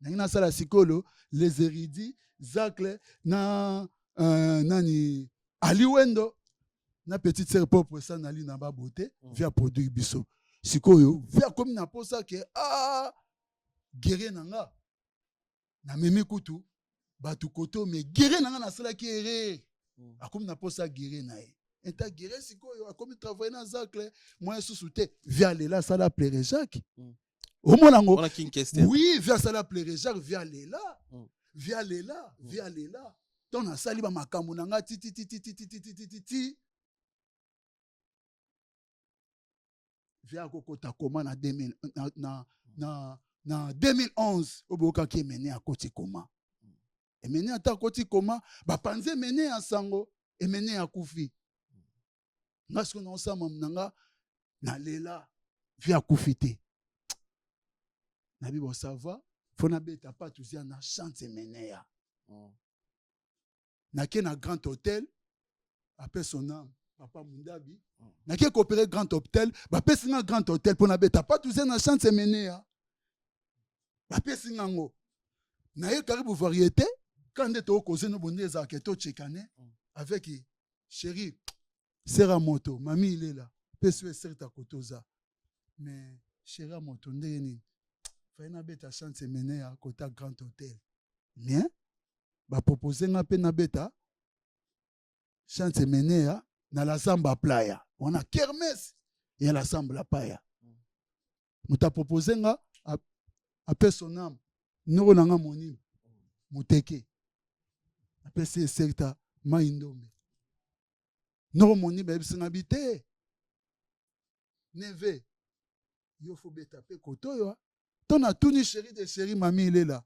Nangina sala sikolo les érudits Zacle na nani aliwendo na petite sœur propre ça nali na ba beauté via produit biso. Sikoyo via comme na posa que guerre nanga na memi kutu batu koto mais guerre nanga na sala ki ere akomi na posa guerre na e. Eta guerre sikoyo akomi travailler na Zacle moi sous-souté via lela sala plaire Jacques. Au monango. Oui, via sala plaire Jacques via lela. Via lela. Ton a sali ba makambo nanga ti. Via kokota koma na 2011 oboka ki mené à koti koma. Et mené à ta koti koma, ba panze mené à sango et mené à kufi. Parce que non ça nanga na lela via kufite. Na bibo savoir faut na beta pas tous na chante mené ya. Na ke na grand hôtel après son âme papa Mundabi na ke coopérer grand hôtel ba pesi na grand hôtel pour na beta pas tous na chante mené ya. Ba pesi ngo na ye karibu variété quand ndето causer no bondeza ke to chekane avec chérie sera moto mami il est là pesi certa kotoza mais chérie moto ndeni faina beta chante mené ya kota grand hôtel bien ba proposer nga pe na beta chante mené ya na la samba playa on a kermesse et la samba playa muta proposer nga a son âme noko nanga moni muteke après c'est secta maindombe noko moni ba bisinga bité neve yo faut beta pe kotoyo ton a tuni chérie de chérie mami il est là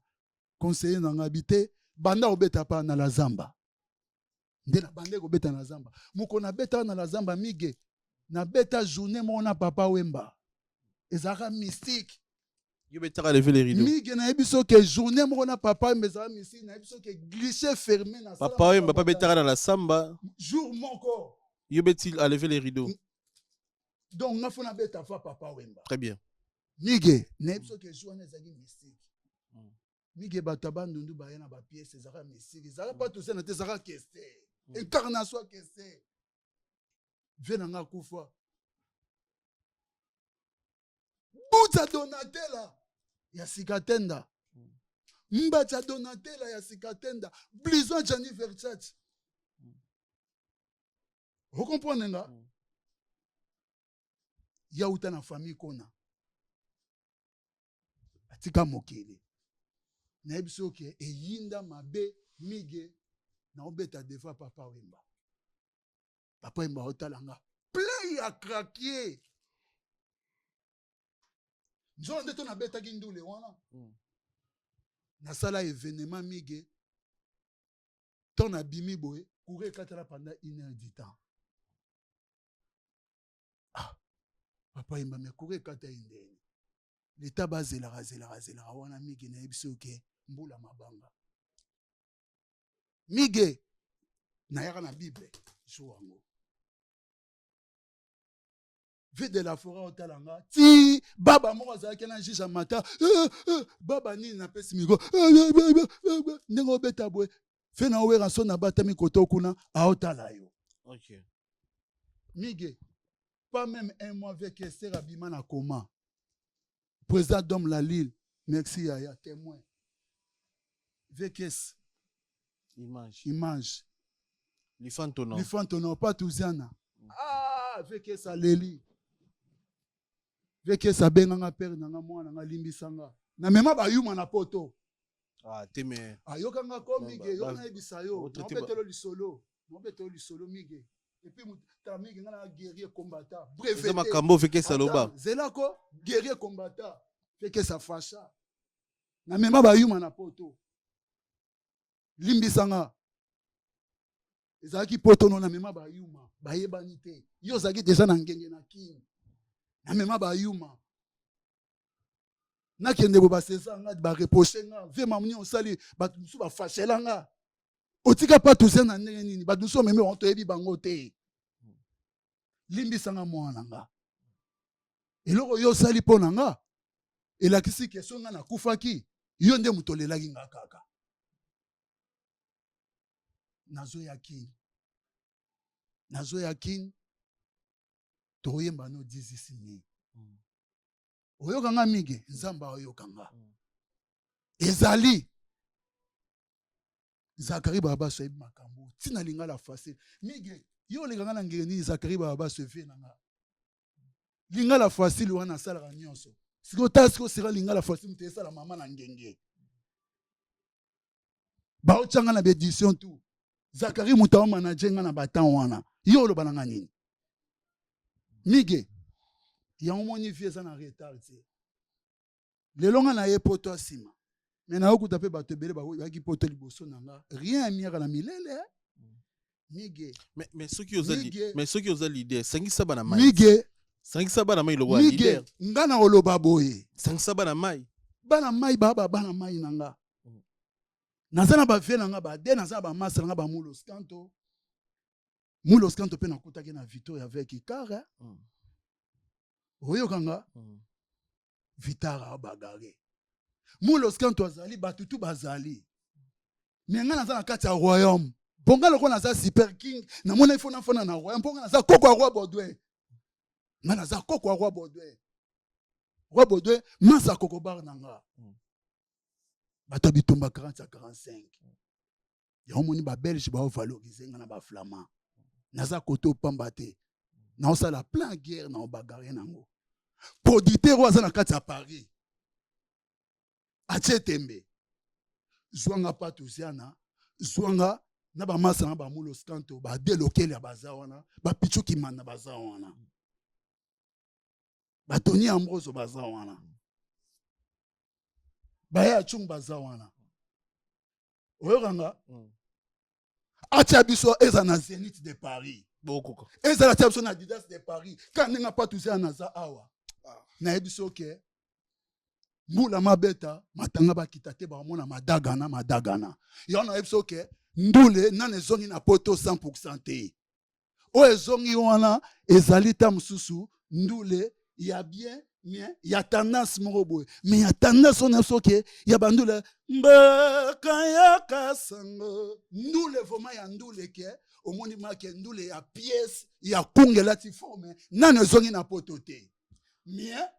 conseiller nanga habité banda obeta pa na la zamba ndena bande ko beta na zamba muko na beta na la zamba mige na beta journée mona papa wemba ezaka mystique yo beta lever les rideaux mige na ebiso ke journée mona papa wemba ezaka mystique na ebiso ke glisser fermé na papa wemba pas beta na la samba jour moko yo beti à lever les rideaux donc na fona beta fa papa wemba très bien mige na ebiso ke journée ezaki mystique mige bataba ndundu baye na ba pièces ezaka mystique ezaka pas tout ça na te ezaka keste incarnation keste viens nga kufa Buta Donatella ya sikatenda Mbacha Donatella ya sikatenda Blizon Gianni Versace. Vous comprenez nga ya uta na famille kona atika mokili na ebiso ke eyinda mabe mige na obeta defa papa wemba otalanga play à craquer nzo ndeto na beta ki ndule wana na sala événement mige ton abimi boye courir katala pendant 1 heure du temps papa wemba me courir kata indeni l'état bazela wana mige na ebiso ke mbula mabanga mige na yaka na bible joango vie de la forêt otalanga ti baba moko azalaki na juge mata baba nini na pesi miko ndenge obeta boye fe na owera so na batami koto kuna aotala yo okay mige pas même un mois avec Esther abima na coma président d'homme la Lille merci yaya témoin VKS image lifantono pas touziana VKS aleli VKS abenganga père nanga mwana nga limbisanga na mema bayuma na poto teme ayokanga ko mige yo na ebisa yo nobetelo lisolo mige et puis ta mige nga guerrier combattant bref c'est makambo VKS aloba zelako guerrier combattant VKS afasha na mema bayuma na poto limbisanga ezalaki poto no na mema bayuma bayebani te yo ozalaki deja na ngenge na kini na mema bayuma nakende bo basesa nga bareproche nga ve mamuni osali bato mosusu bafashela nga otika pa tuze na ndenge nini bato mosusu omeme wango toyebi bango te limbisanga mwana nga eloko yo osali mpo na nga elakisi kesio nga nakufaki yo nde mutolelaki nga kaka nazoya kini toyemba no 16 oyokanga mige nzambe oyokanga ezali Zakari Baba soyebi makambo tina lingala facile mige yo linganga na ngeni Zakari Baba soyebi nanga lingala facile wana sala nyonso siko tasiko sera lingala facile mutesa la mama na ngenge ba ochanga na bédition tout Zakari mutawa manager nga na batan wana yo lo bananga nini mige ya omoni vie na retard te lelo nga na ye poto asima mais na okuta pe bato ebele baki poto liboso nanga rien miaka na milele mige mais soki oza leader sangisa bana mai mige sangisa bana mai lobo leader nga na oloba boye sangisa bana mai bana mai nanga naza na bavie nanga bade naza na bamasa nanga bamulos kanto pe nakutaki na Victoria avec Ikara oyokanga Vitara bagare mulos kanto azali batutu bazali mais nga naza na kati ya royaume ponga loko naza super king namona ifo nafona na royaume ponga naza koko ya roi Baudouin nga naza koko ya roi Baudouin masa koko bar nanga bato bitumba 40 à 45 ya omoni ba belge ba valoriser nga na ba flamand naza koto pamba te na osala plein guerre na obagare nango producteur oza na kati ya Paris atie tembe zwanga patuziana zwanga na bamasa na bamulos kanto badelokele ya baza wana bapichuki manda baza wana batoni ambroso baza wana baya chung baza wana oyokanga atia biso eza na Zénith de Paris eza la tia biso na Adidas de Paris kanenga patuziana naza awa na yebiso ke mbula mabeta matanga bakita te bamona madagana yo na yebiso ke ndule nane zongi na poto 100% te o ezongi wana ezali ta mususu ndule ya bien ya tendance moko boye mais ya tendance on yebiso ke ya bandule mbaka ya kasango ndule vraiment ya ndule ke omoni make ndule ya pièce ya kungela ti forme nane zongi na poto te mais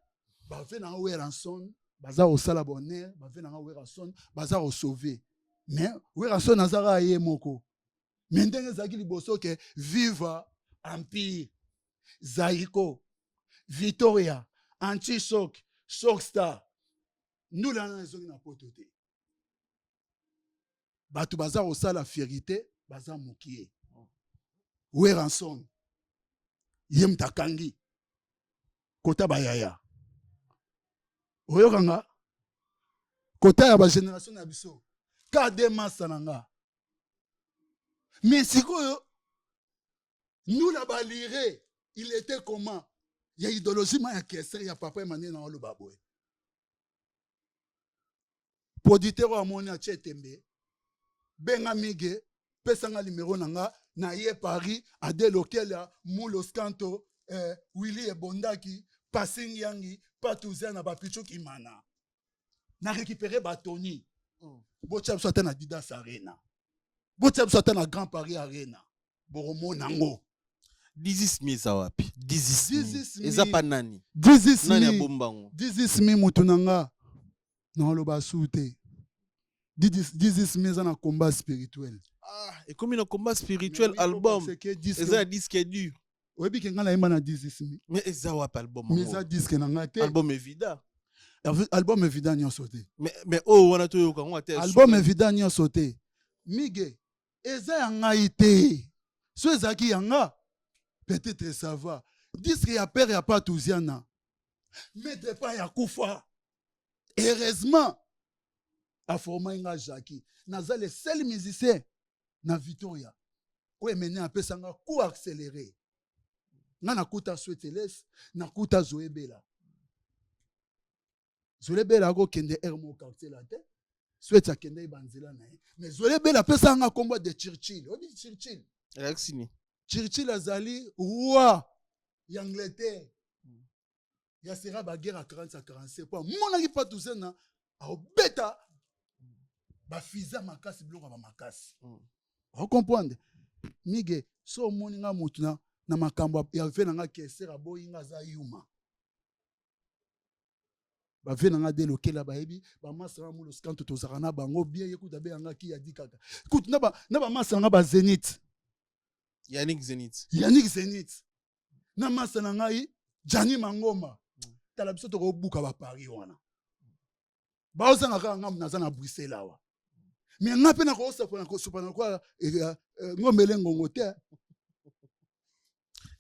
bave na Weranson baza osala bonheur bave na Weranson baza osauver mais Weranson azara ye moko mais ndenge ezalaki liboso ke viva empire Zaiko Victoria Anti-Shock Shockstar ndula na ezongi na poto te bato baza osala fierité baza mokie Weranson ye mtakangi kota bayaya oyokanga kota ya bagénération na biso kade masa na nga mais sikoyo ndula balire il était comment ya idéologie ma ya kesser ya papa Emmanuel na oloba boye producteur amoni atie tembe benga mige pesanga numéro nanga na ye Paris ade local ya mulos kanto Willy Ebondaki passing yangi patuzia na bapichu kimana na récupérer batoni botia biso ata na Adidas Arena botia biso ata na Grand Paris Arena boromo nango 16 eza wapi 16 eza pa nani 16 nani abombango 16 mutu nanga na oloba sute 16 eza na combat spirituel et comme na combat spirituel album eza na disque dur oyebi ke nga na yemba na 16 mais eza wapi album mais eza disque na nga te album evida nyonso te mais oh wana to yoka ngo te album evida nyonso te mige eza ya ngai te so ezalaki yanga peut-être ça va disque ya père ya patuziana maître pa ya kufa heureusement aforma nga Jackie naza le seul musicien na Victoria oyo emene apesanga coup accéléré nga nakuta Sweteles nakuta Zoebela akokende mo quartier la te Swete akende ibanzela na ye mais Zoebela apesanga kombo de Churchill obi Churchill azali roi ya Angleterre ya sera ba guerre à 40 à 47 po monaki pa tuzena obeta bafiza makasi biloko ba makasi comprendre mige so moni nga mutu na makambo ya ve na nga kesera boyi nga za yuma ba ve na nga de lokela ba yebi ba masanga mulo skanto tozaka na bango bien yekuta be nga ki ya dikaka écoute na ba masanga ba Zenith Yannick Zenith na masana ngai Jani Mangoma tala biso to ko buka ba Paris wana ba osanga ka ngam na za na Bruxelles awa mais nga pe na ko supana kwa ngomele ngongo te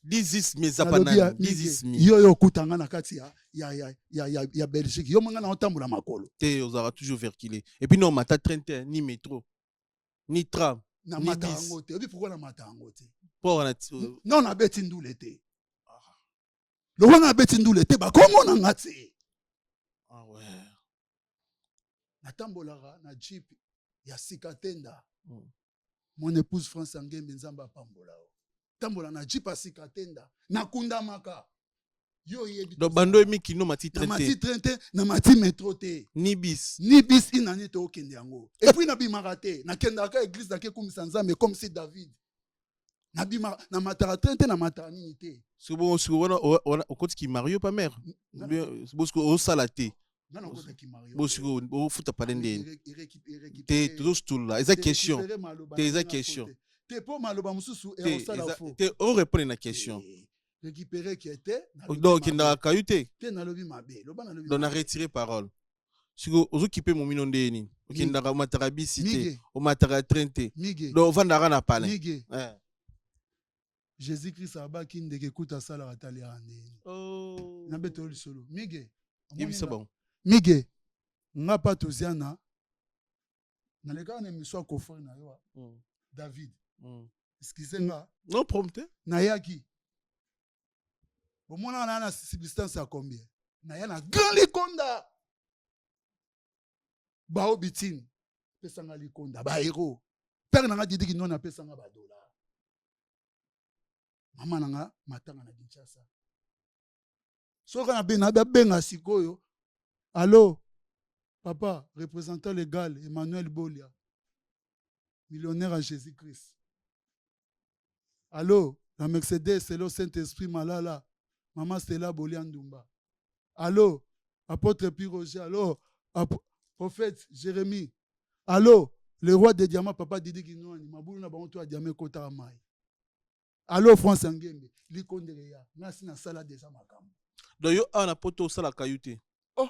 this is me zapanana this is me yo kutanga na kati ya Belgique yo manga na otambola makolo te ozara toujours verculé et puis non mata 31 ni métro ni tram na mata ngo te obi pourquoi na mata ngo te pour na non na beti ndule te le wana beti ndule te ba kongo na ngati ah ouais natambolaka na jeep ya sikatenda mon épouse France Angembe nzamba pambola tambola na jeep ya sikatenda na kundamaka yo yebi do bando emi kino mati 30 na mati métro te ni bis inani to okende yango et puis na bimaka te na kendaka église na ke kumisa nzambe comme si David na bima na matara 30 na matara nini te c'est bon wana okoti ki Mario pa mère parce que au salaté parce que au futa palende te toujours stool là eza question te eza question te po maloba mususu e au sala fo te on répond na question récupérer qui était donc na kayute te na lobi mabe loba na lobi donc na retirer parole siko ozokipe momino ndeni okindaka matara bisite o matara 30 donc vandaka na palais Jésus Christ abaki ndeke kuta sala atali ande na beto lisolo mige yebisa bon mige nga pa toziana na leka na miswa kofre na yo David excusez nga non prompte na yaki bomona na substance à combien na ya na grand likonda ba obitin pesanga likonda ba héros père nanga didi ki non na pesanga ba dollar mama nanga matanga na Kinshasa soka na bena benga sikoyo allô papa représentant légal Emmanuel Bolia millionnaire à Jésus-Christ allô la Mercedes c'est le Saint-Esprit malala maman Stella Bolia Ndumba allô apôtre Piroger allô prophète Jérémie allô le roi des diamants papa Didi Kinouani mabulu na bango to diamant kota mai allô France Angembe likondereya nasi na sala déjà makambo donc yo ana poto sala kayute oh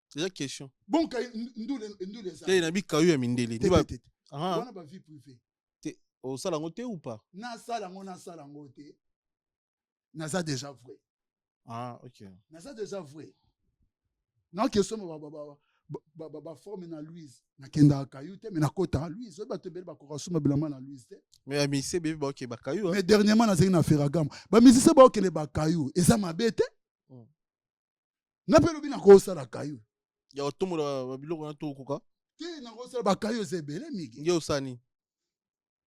c'est la question bon ndule te na bi kayu ya mindele ni ba ah wana ba vie privée te o sala ngote ou pas na sala ngote na ça déjà vrai ah OK na ça déjà vrai na question ba forme na Louise na kenda kayute mais na kota Louise ba te bel ba ko suma bilama na Louise te mais ami c'est bébé ba OK ba kayu mais dernièrement na zeki na Ferragamo ba musicien ba okele ba kayu eza mabete na pelo bina ko sala kayu ya otomola ba biloko na to kuka te na ko sala ba kayu zebele migi nge osani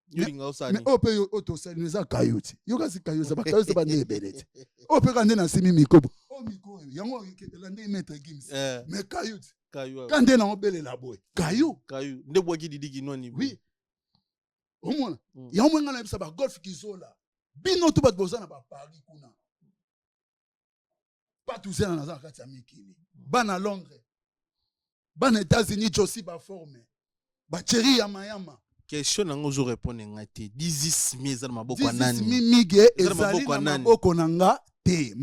yolinga osani mais ope yo otosali neza kayu ti yo kasi kayu za ba kayu za ba nebele ti ope ka ndena simi mikobo o mikobo yango la ndé maître Gims mais kayu ti kayu quand ndena obele la boy kayu nde bwaki Didi Kinouani oui omona ya omwenga na bisa ba golf kizola bino to bat bozana ba Paris kuna pas tout ça na za kati ya mikili bana Londres bana États-Unis josi ba forme ba chéri ya mayama question nango zo répondre ngati dizis mieza na maboko nani mimige ezali na maboko nanga te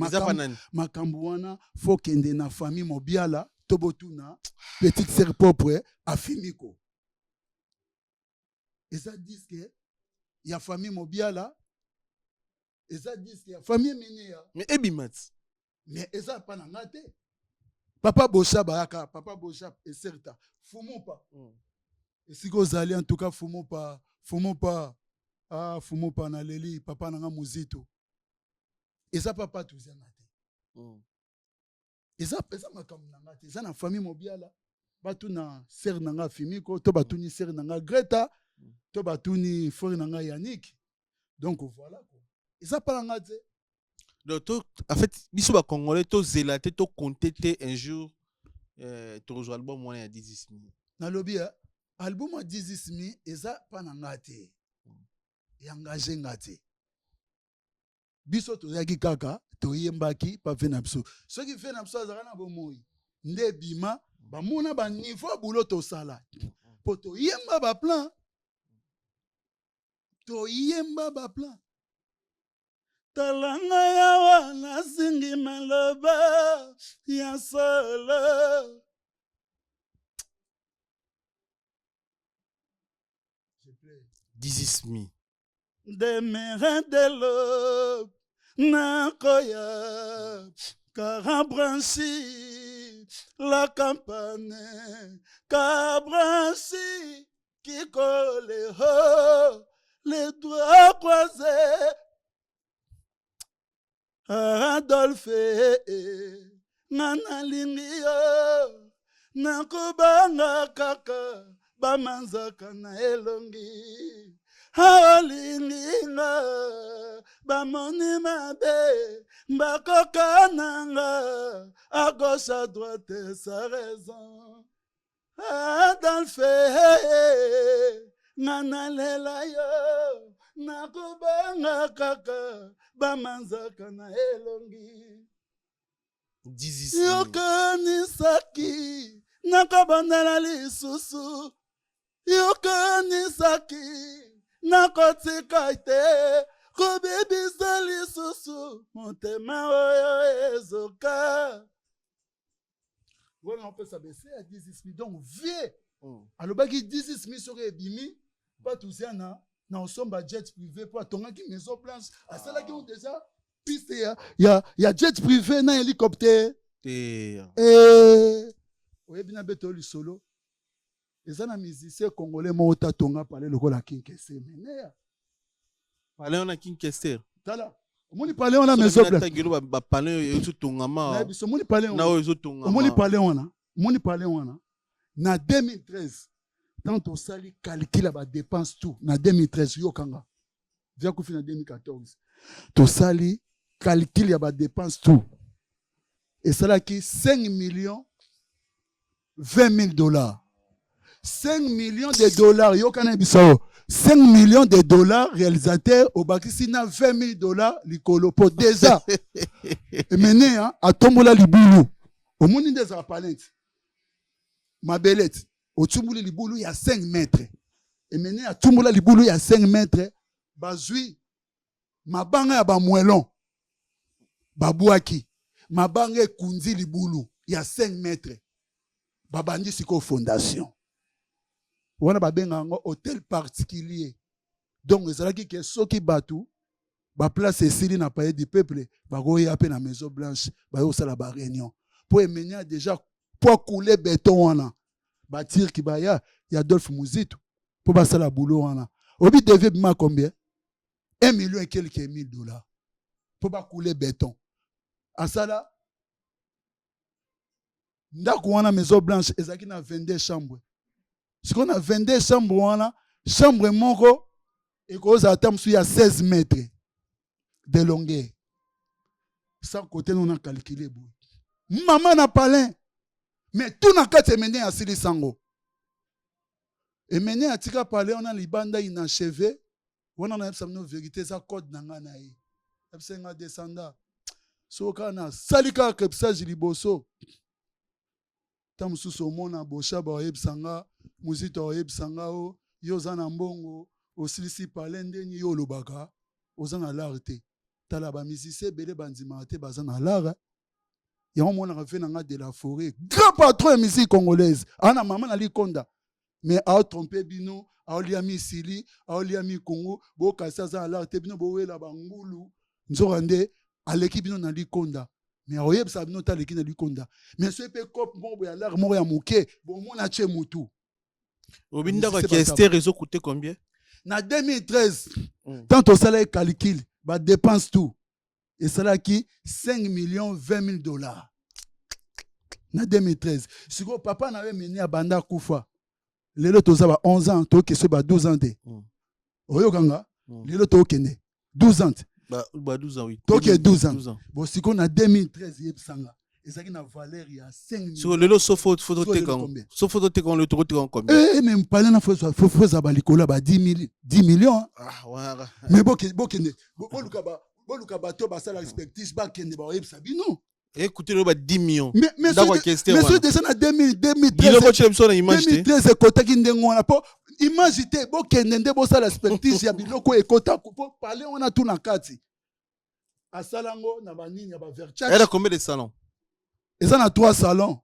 makambo wana fo kende na famille mobiala tobotuna petite sœur propre afimiko eza disque ya famille mobiala eza disque ya famille mineya mais ebimat mais eza pa nanga te papa Bosha bayaka papa Bosha eserta fumupa esiko ozali en tout cas fumupa na leli papa nanga muzito eza papa tuzana te eza makambo nanga te eza na famille mobiala batuna sœur nanga Fimiko to batuni sœur nanga Greta to batuni frère nanga Yannick donc voilà quoi eza pa nanga te donc en fait biso ba congolais to zela te to compter te un jour to rejoindre album wana ya 10 000 nalobi album a 10 mi eza pa na nga te engagé nga te biso toyaki kaka toyembaki pa ve na biso soki ve na biso azalaka na bomoi nde bima bamona baniveau ya bulo tosala po toyemba baplan talanga yawa nasingi maloba ya solo 10 000. Demeure de l'eau, Nakoya, Carabranchi, la campagne, Carabranchi, qui colle haut, les doigts croisés, Adolphe, Nana Lingio, Nakubanga Kaka, Bamanzaka na elongi. Haolinga bamoni mabe bakoka nanga à gauche à droite sa raison Adolphe nanalela yo nakubanga kaka bamanzaka na elongi 10 000. yokanisaki nakabandela lisusu yokanisaki nakotika te kobebisa lisusu motema oyo ezoka wana opesa bese ya 10 000 donc vie alobaki 10 000 soki ebimi pa tozia na osomba jet privé po atongaki maison blanche asalaki o déjà piste ya jet privé na hélicoptère oyebi na beto lisolo eza na musicien congolais moko tatonga pale lokola Kinkester meneya pale on a Kinkester tala omoni pale wana maison blanche ba pale ezo tongama na biso omoni pale na ezo tongama omoni pale wana na 2013 tant osali calcul ba dépense tout na 2013 yokanga via kufi na 2014 tosali calcul ya ba dépense tout esalaki 5 millions 20 000 $. 5 millions de $, yokana bisao 5 millions de $, réalisateur au bakisina 20 000 $ likolo po déjà emene a tombola libulu omoni des apparentes mabelette o tumbuli libulu ya 5 mètres emene a tombola libulu ya 5 mètres bazui mabanga ya bamwelon babwaki mabanga ekunzi libulu ya 5 mètres babandi siko fondation wana babenga yango hôtel particulier donc ezalaki ke soki batu baplace esili na palais du peuple bakoya mpe na maison blanche bayosala baréunion mpo emenia déjà po couler béton wana batirki baya ya Adolphe Muzitu mpo basala boulot wana obi devait bima combien 1 million et quelques mille $, mpo bakouler béton asala ndako wana maison blanche ezalaki na 22 chambres. Si on a 22 chambres, chambre moko et cause à terme il y a 16 mètres de longueur. Sans côté on a calculé. Maman n'a pas l'un. Mais tout n'a qu'à te mener à Sili Sango. Et mener à Tika Palais, on a l'Ibanda inachevé. On a une vérité, ça code n'anganaï. C'est un descendant. Sokana, salika kepsa jiliboso. Tamususu omona bosha ba oyebisanga muzito oyebisanga o yoza na mbongo osilisi pale ndeni yo lobaka oza na l'art tala ba musicien bele bandima te baza na l'art ya omona ka venanga de la forêt grand patron de musique congolaise ana mama na likonda mais a trompé bino a liami sili a liami Congo bo kasa za l'art bino bo wela bangulu nzorande aleki bino na likonda. Mais oyeb sa bino ta leki na likonda mais ce pe cop mo ya l'art mo ya moke bon mona che mutu obinda ka Kinkester ezo coûter combien na 2013 tant au salaire calcul ba dépense tout et cela qui 5 millions 20 000 $. Na 2013 siko papa n'avait mené à banda kufa lelo toza ba 11 ans to ke se ba 12 ans de oyokanga lelo to kende 12 ans ba 12 ans oui to ke 12 ans bon siko na 2013 yebsanga ezaki na valeur ya 5 millions. Sur le lot sauf photo tekang. Sauf photo tekang le toro tekang combien? Même parler na faut za balikola ba 10 millions. Ah ouais. Mais bokende boluka bato basala respectif ba kende ba yeb sabino. Écoutez le 10 millions. Mais ce dessin na 2013. Bilo ko chemso na image te. 2013 kota kindengo na po image te bokende nde bosala respectif ya biloko ekota po parler on a tout na kati. Asalango na banini ya ba Versace. Elle a combien de salons? Ils ont 3 salons.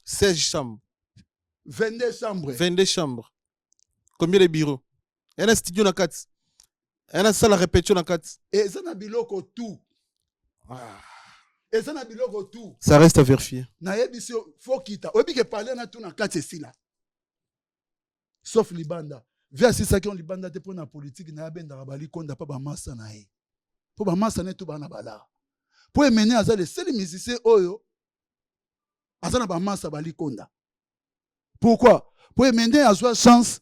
16 chambres. 22 chambres. 22 chambres. Combien de bureaux? Elle a un studio na kati. Elle a une salle à répétition na kati. Et ça na biloko tout. Et ça na biloko tout. Ça reste à vérifier. Na yebiso faut kita. Obi ke parler na tout na kati si là. Sauf libanda. Via si ça qui on libanda te pour na politique na benda rabali konda pa ba massa na e. Pour ba massa na tout ba na bala. Pour mener à ça les seuls musiciens oyo. Azana ba massa bali konda. Pourquoi? Pour mener à soi chance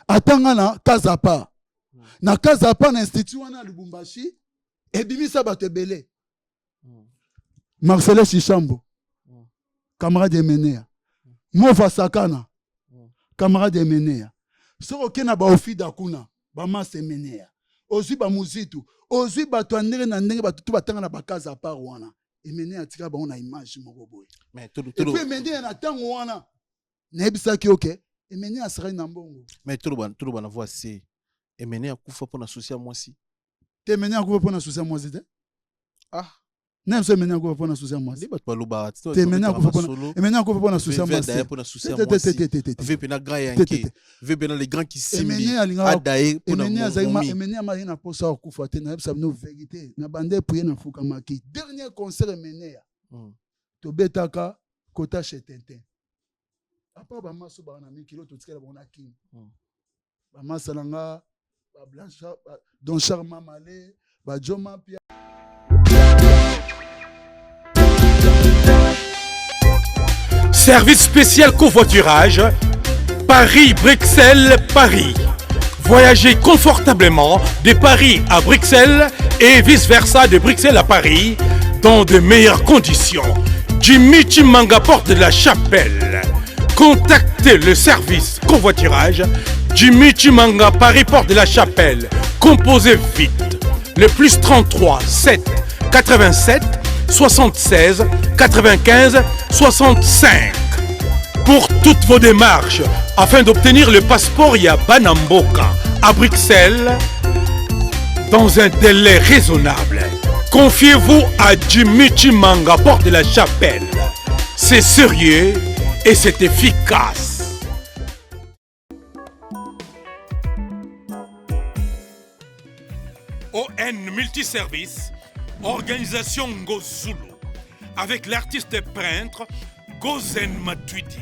atanga na Kazapa. Na Kazapa na institut wana Lubumbashi et bimisa bato belé. Marcel Chichambo. Camarade Menea. Mova Sakana. Camarade Menea. Soko kena ba ofida kuna ba massa Menea. Ozui ba muzitu, ozui bato ndenge na ndenge bato batanga na ba Kazapa wana. Emene atika ba ona image moko boye. Mais tout emene na tango wana. Nebisa ki OK. Emene asira na mbongo. Mais tout le bana voix c'est emene akufa pour na souci moi si. Te emene akufa pour na souci moi si te? Ah. Nem so emene akufa pour na souci moi si. Ni bato baluba. Te emene akufa pour na souci moi si. Pour na souci moi si. Vepe na grand yanké. Vepe na les grands qui simbi. Adaye pour na momi. Emene amari na posa akufa te na ebisa no vérité. Na bande pour na fuka maki. Dernier concert emene. To betaka kota chez Tintin. Apa ba maso ba na mikilo to tikela bona king. Ba masalanga ba Blanchard Don Charma Malé ba Joma Pia. Service spécial covoiturage Paris-Bruxelles-Paris. Voyagez confortablement de Paris à Bruxelles et vice-versa de Bruxelles à Paris dans de meilleures conditions. Jimmy Chimanga, porte de la Chapelle. Contactez le service covoiturage Jimmy Chimanga, Paris, porte de la Chapelle. Composez vite. Le plus 33 7 87 76 95 65. Pour toutes vos démarches, afin d'obtenir le passeport Yabanamboka à Bruxelles, dans un délai raisonnable, confiez-vous à Jimmy Chimanga, porte de la Chapelle. C'est sérieux et c'est efficace. ON Multiservice, organisation Ngozulu, avec l'artiste peintre Gozen Matuidi.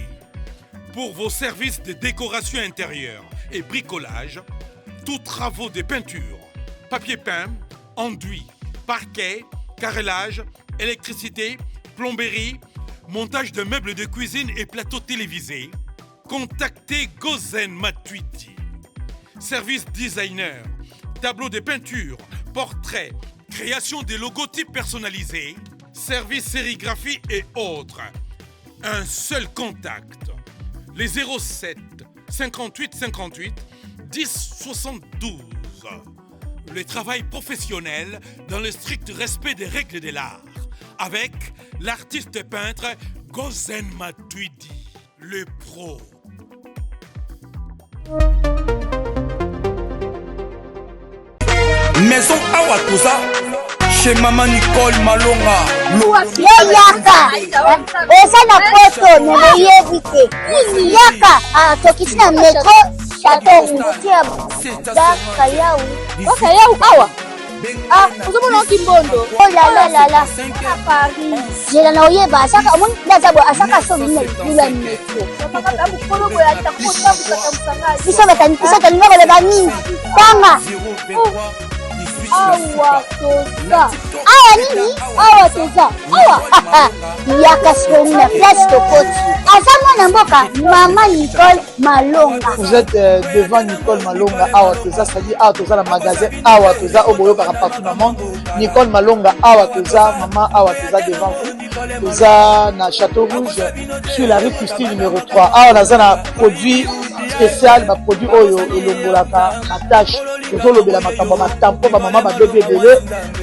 Pour vos services de décoration intérieure et bricolage, tous travaux de peinture, papier peint, enduit, parquet, carrelage, électricité, plomberie, montage de meubles de cuisine et plateaux télévisés, contactez Gozen Matuidi. Service designer, tableau de peinture, portrait, création de logotypes personnalisés, service sérigraphie et autres. Un seul contact, les 07 58 58 10 72. Le travail professionnel dans le strict respect des règles de l'art, avec l'artiste peintre Gozen Matuidi, le pro. Maison Awatusa, chez Maman Nicole Malonga. Yaka, eza na poto neyebi te. Yaka, tokisi na metro Château Mbutia Daka yau. Oka yau awa. Uzomona kimbondo. Oh la la la. À Paris. Jela na oyeba asaka omoni ndazabo asaka so bina kula metro. Maka bukolo boya takota musaka. Bisa bataninga bale bani. Tanga. Awa toza. Awa nini? Awa toza. Awa. Yaka sona place de côte. Azama na mboka Maman Nicole Malonga. Vous êtes devant Nicole Malonga. Awa toza, c'est-à-dire Awa toza la magasin. Awa toza au boyo partout dans le monde. Nicole Malonga. Awa toza, maman Awa toza devant vous. toza na Château Rouge sur la rue Custine numéro 3. Ah, on a un produit spécial, un produit oyo elongolaka na tâche. Tozolobela makambo matampo ba mama ba bébé belé,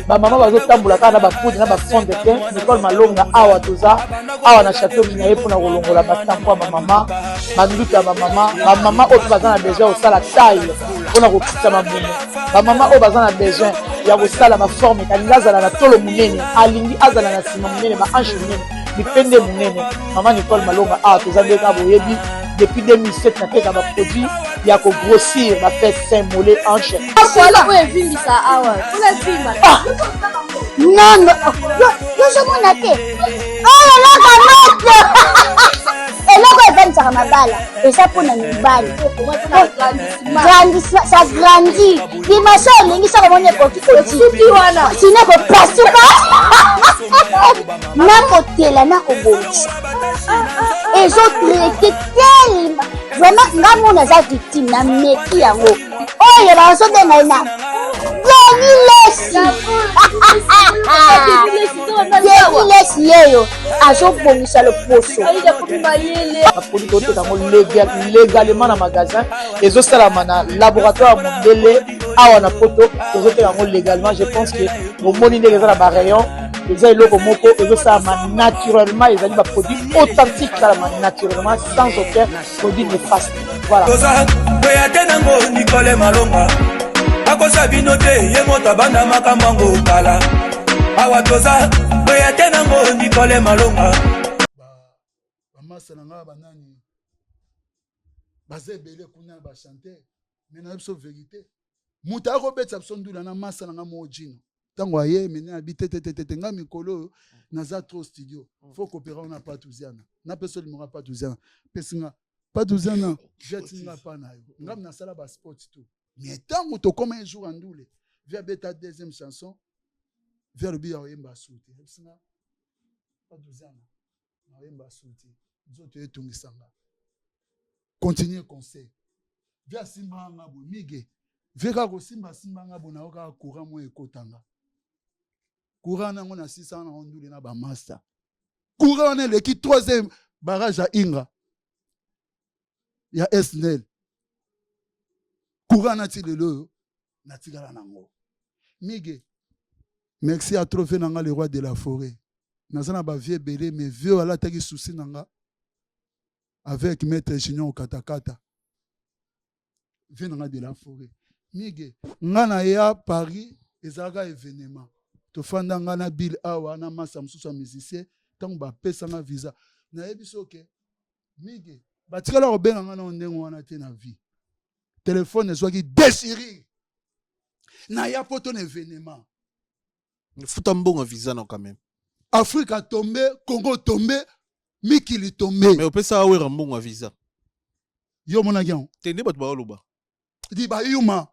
ba mama bazotambolaka na ba poudre na ba fond de teint. Nicole Malonga awa toza awa na Château Rouge na ye pona kolongola matampo ba mama, banduka ba mama oyo bazana besoin osala taille pona kokisa mamuno. Ba mama oyo bazana besoin ya kosala ba forme kalinga azala na tolo munene, alingi azala na sima munene, ba hanche munene, bipende munene. Mama Nicole Malonga awa toza ndeka boyebi depuis 2007 na teka ba produit ya ko grossir ba fait sein mollet hanche. Voilà où est venu ça awa. Pour le film. Non non. Yo je m'en atte. Oh là là eloko evanisaka mabala eza mpona mibali ça grandit dimension olingisa komona ekoki kotipi wana sino kopasuka nakotela nakobongisa ezotraite telema vraiment nga mona aza victime na meki yango oyo bazobengai na Lesi yeyo azobongisa loposo apoli toteka ngo légalement na magasin ezosalama na laboratoire mondele awa na poto tozoteka ngo légalement. Je pense que bomoni ndenge eza na barayon eza eloko moko ezosalama naturellement, ezali baproduit authentique salama naturellement sans aucun produit néfaste. Voilà. Nicole Malonga akosa bino te ye moto abanda makambo yango kala awa toza oya te nango Nicole Malonga bamasa na nga banani baza ebele kuna bachante me na biso vérité moto akobetisa biso ndula na masa na nga mojino ntango aye mene abi tetetetete nga mikolo oyo naza trop studio fo kopera ona patuziana napeso limora patuziana pesi nga patuziana jetinga pa na yo ngam nasala basport tout. Mais tant que tu commences un jour en doule, vers ta deuxième chanson, vers le bien yemba souti. Pas 12 ans. Yemba souti. Nous autres tungi sanga. Continuez conseil. Vers simba ngabo mige. Vers ko simba ngabo na oka courant mo ekotanga. Courant na ngona 600 na ondule na ba master. Courant na le qui troisième barrage à Inga. Ya SNL. Courant nati lelo natigala nango mige merci à trouver nanga le roi de la forêt nazana ba vie belé mais vieux ala taki souci nanga avec maître Junior au katakata vie nanga de la forêt mige ngana ya Paris ezaka événement to fanda ngana bill awa na masa msusa musicien tant ba pesa nga visa na yebiso ke mige batikala ko benga ngana ondengo wana te na vie. Téléphone soit qui déchiré. Na ya poto événement. Faut un bon visa non quand même. Afrique a tombé, Congo tombé, Mikili tombé. Mais on peut ça avoir un bon visa. Yo mon agent. T'es pas de ba. Di ba yuma.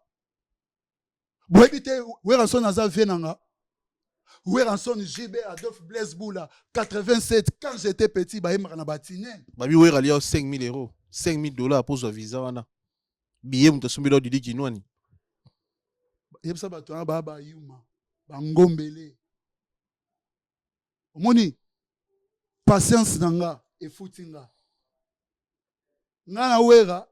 Boebite Weranson aza venanga. Weranson JB Adolphe Blaise Boula 87 quand j'étais petit ba yema na batine. Ba bi wera li 5 000 €, 5 000 $ pour ce visa wana. Billet muto sumbilo didi kinwani yebisa bato na baba yuma bangombele omoni patience nanga efutinga nga na wera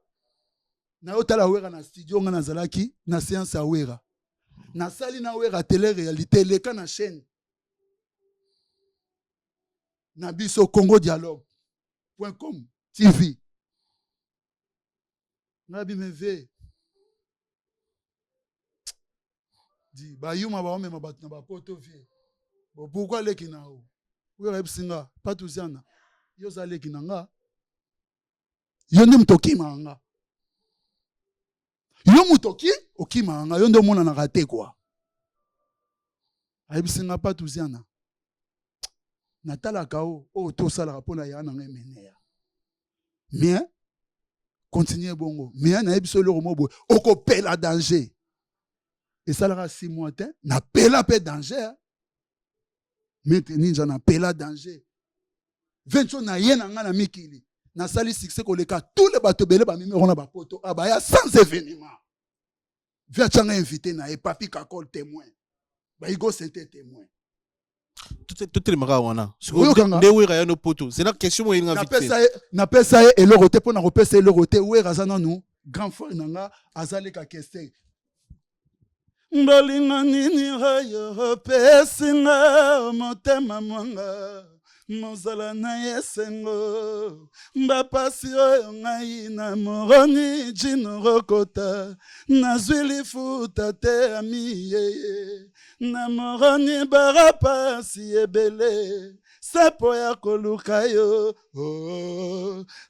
na yotala wera na studio nga nazalaki na séance ya wera nasali na wera télé réalité leka na chaîne na biso Congo Dialogue.com TV. Nabi meve di ba yuma ba ome mabat na ba poto vie bo pourquoi leki na o we repsinga patuziana yo za leki na nga yo ndi mtoki manga yo mutoki okima nga yo ndo mona na rate quoi ayebsinga patuziana natala kao o to sala pona ya na ngemene mais continuez bongo. Mais na ebiso le romo oko pela danger. Et ça la 6 mois na pela pe danger. Mais ninja na pela danger. 20 na yena nga na mikili. Na sali succès ko leka tous les bateaux belé ba numéro na ba poto abaya sans événement. Via changa invité na e papi kakol témoin. Ba igo c'était témoin. Tout le marawana. C'est la question où il y a na pesa ye eloko te pona kopesa eloko te we razana nu grand frère nanga azali ka keste mbolinga nini oyo pesinga motema mwanga mozala na yesengo mbapasi oyo ngai na moroni jino rokota nazwi lifuta te ami yeye na moroni barapasi ebele sapo ya koluka yo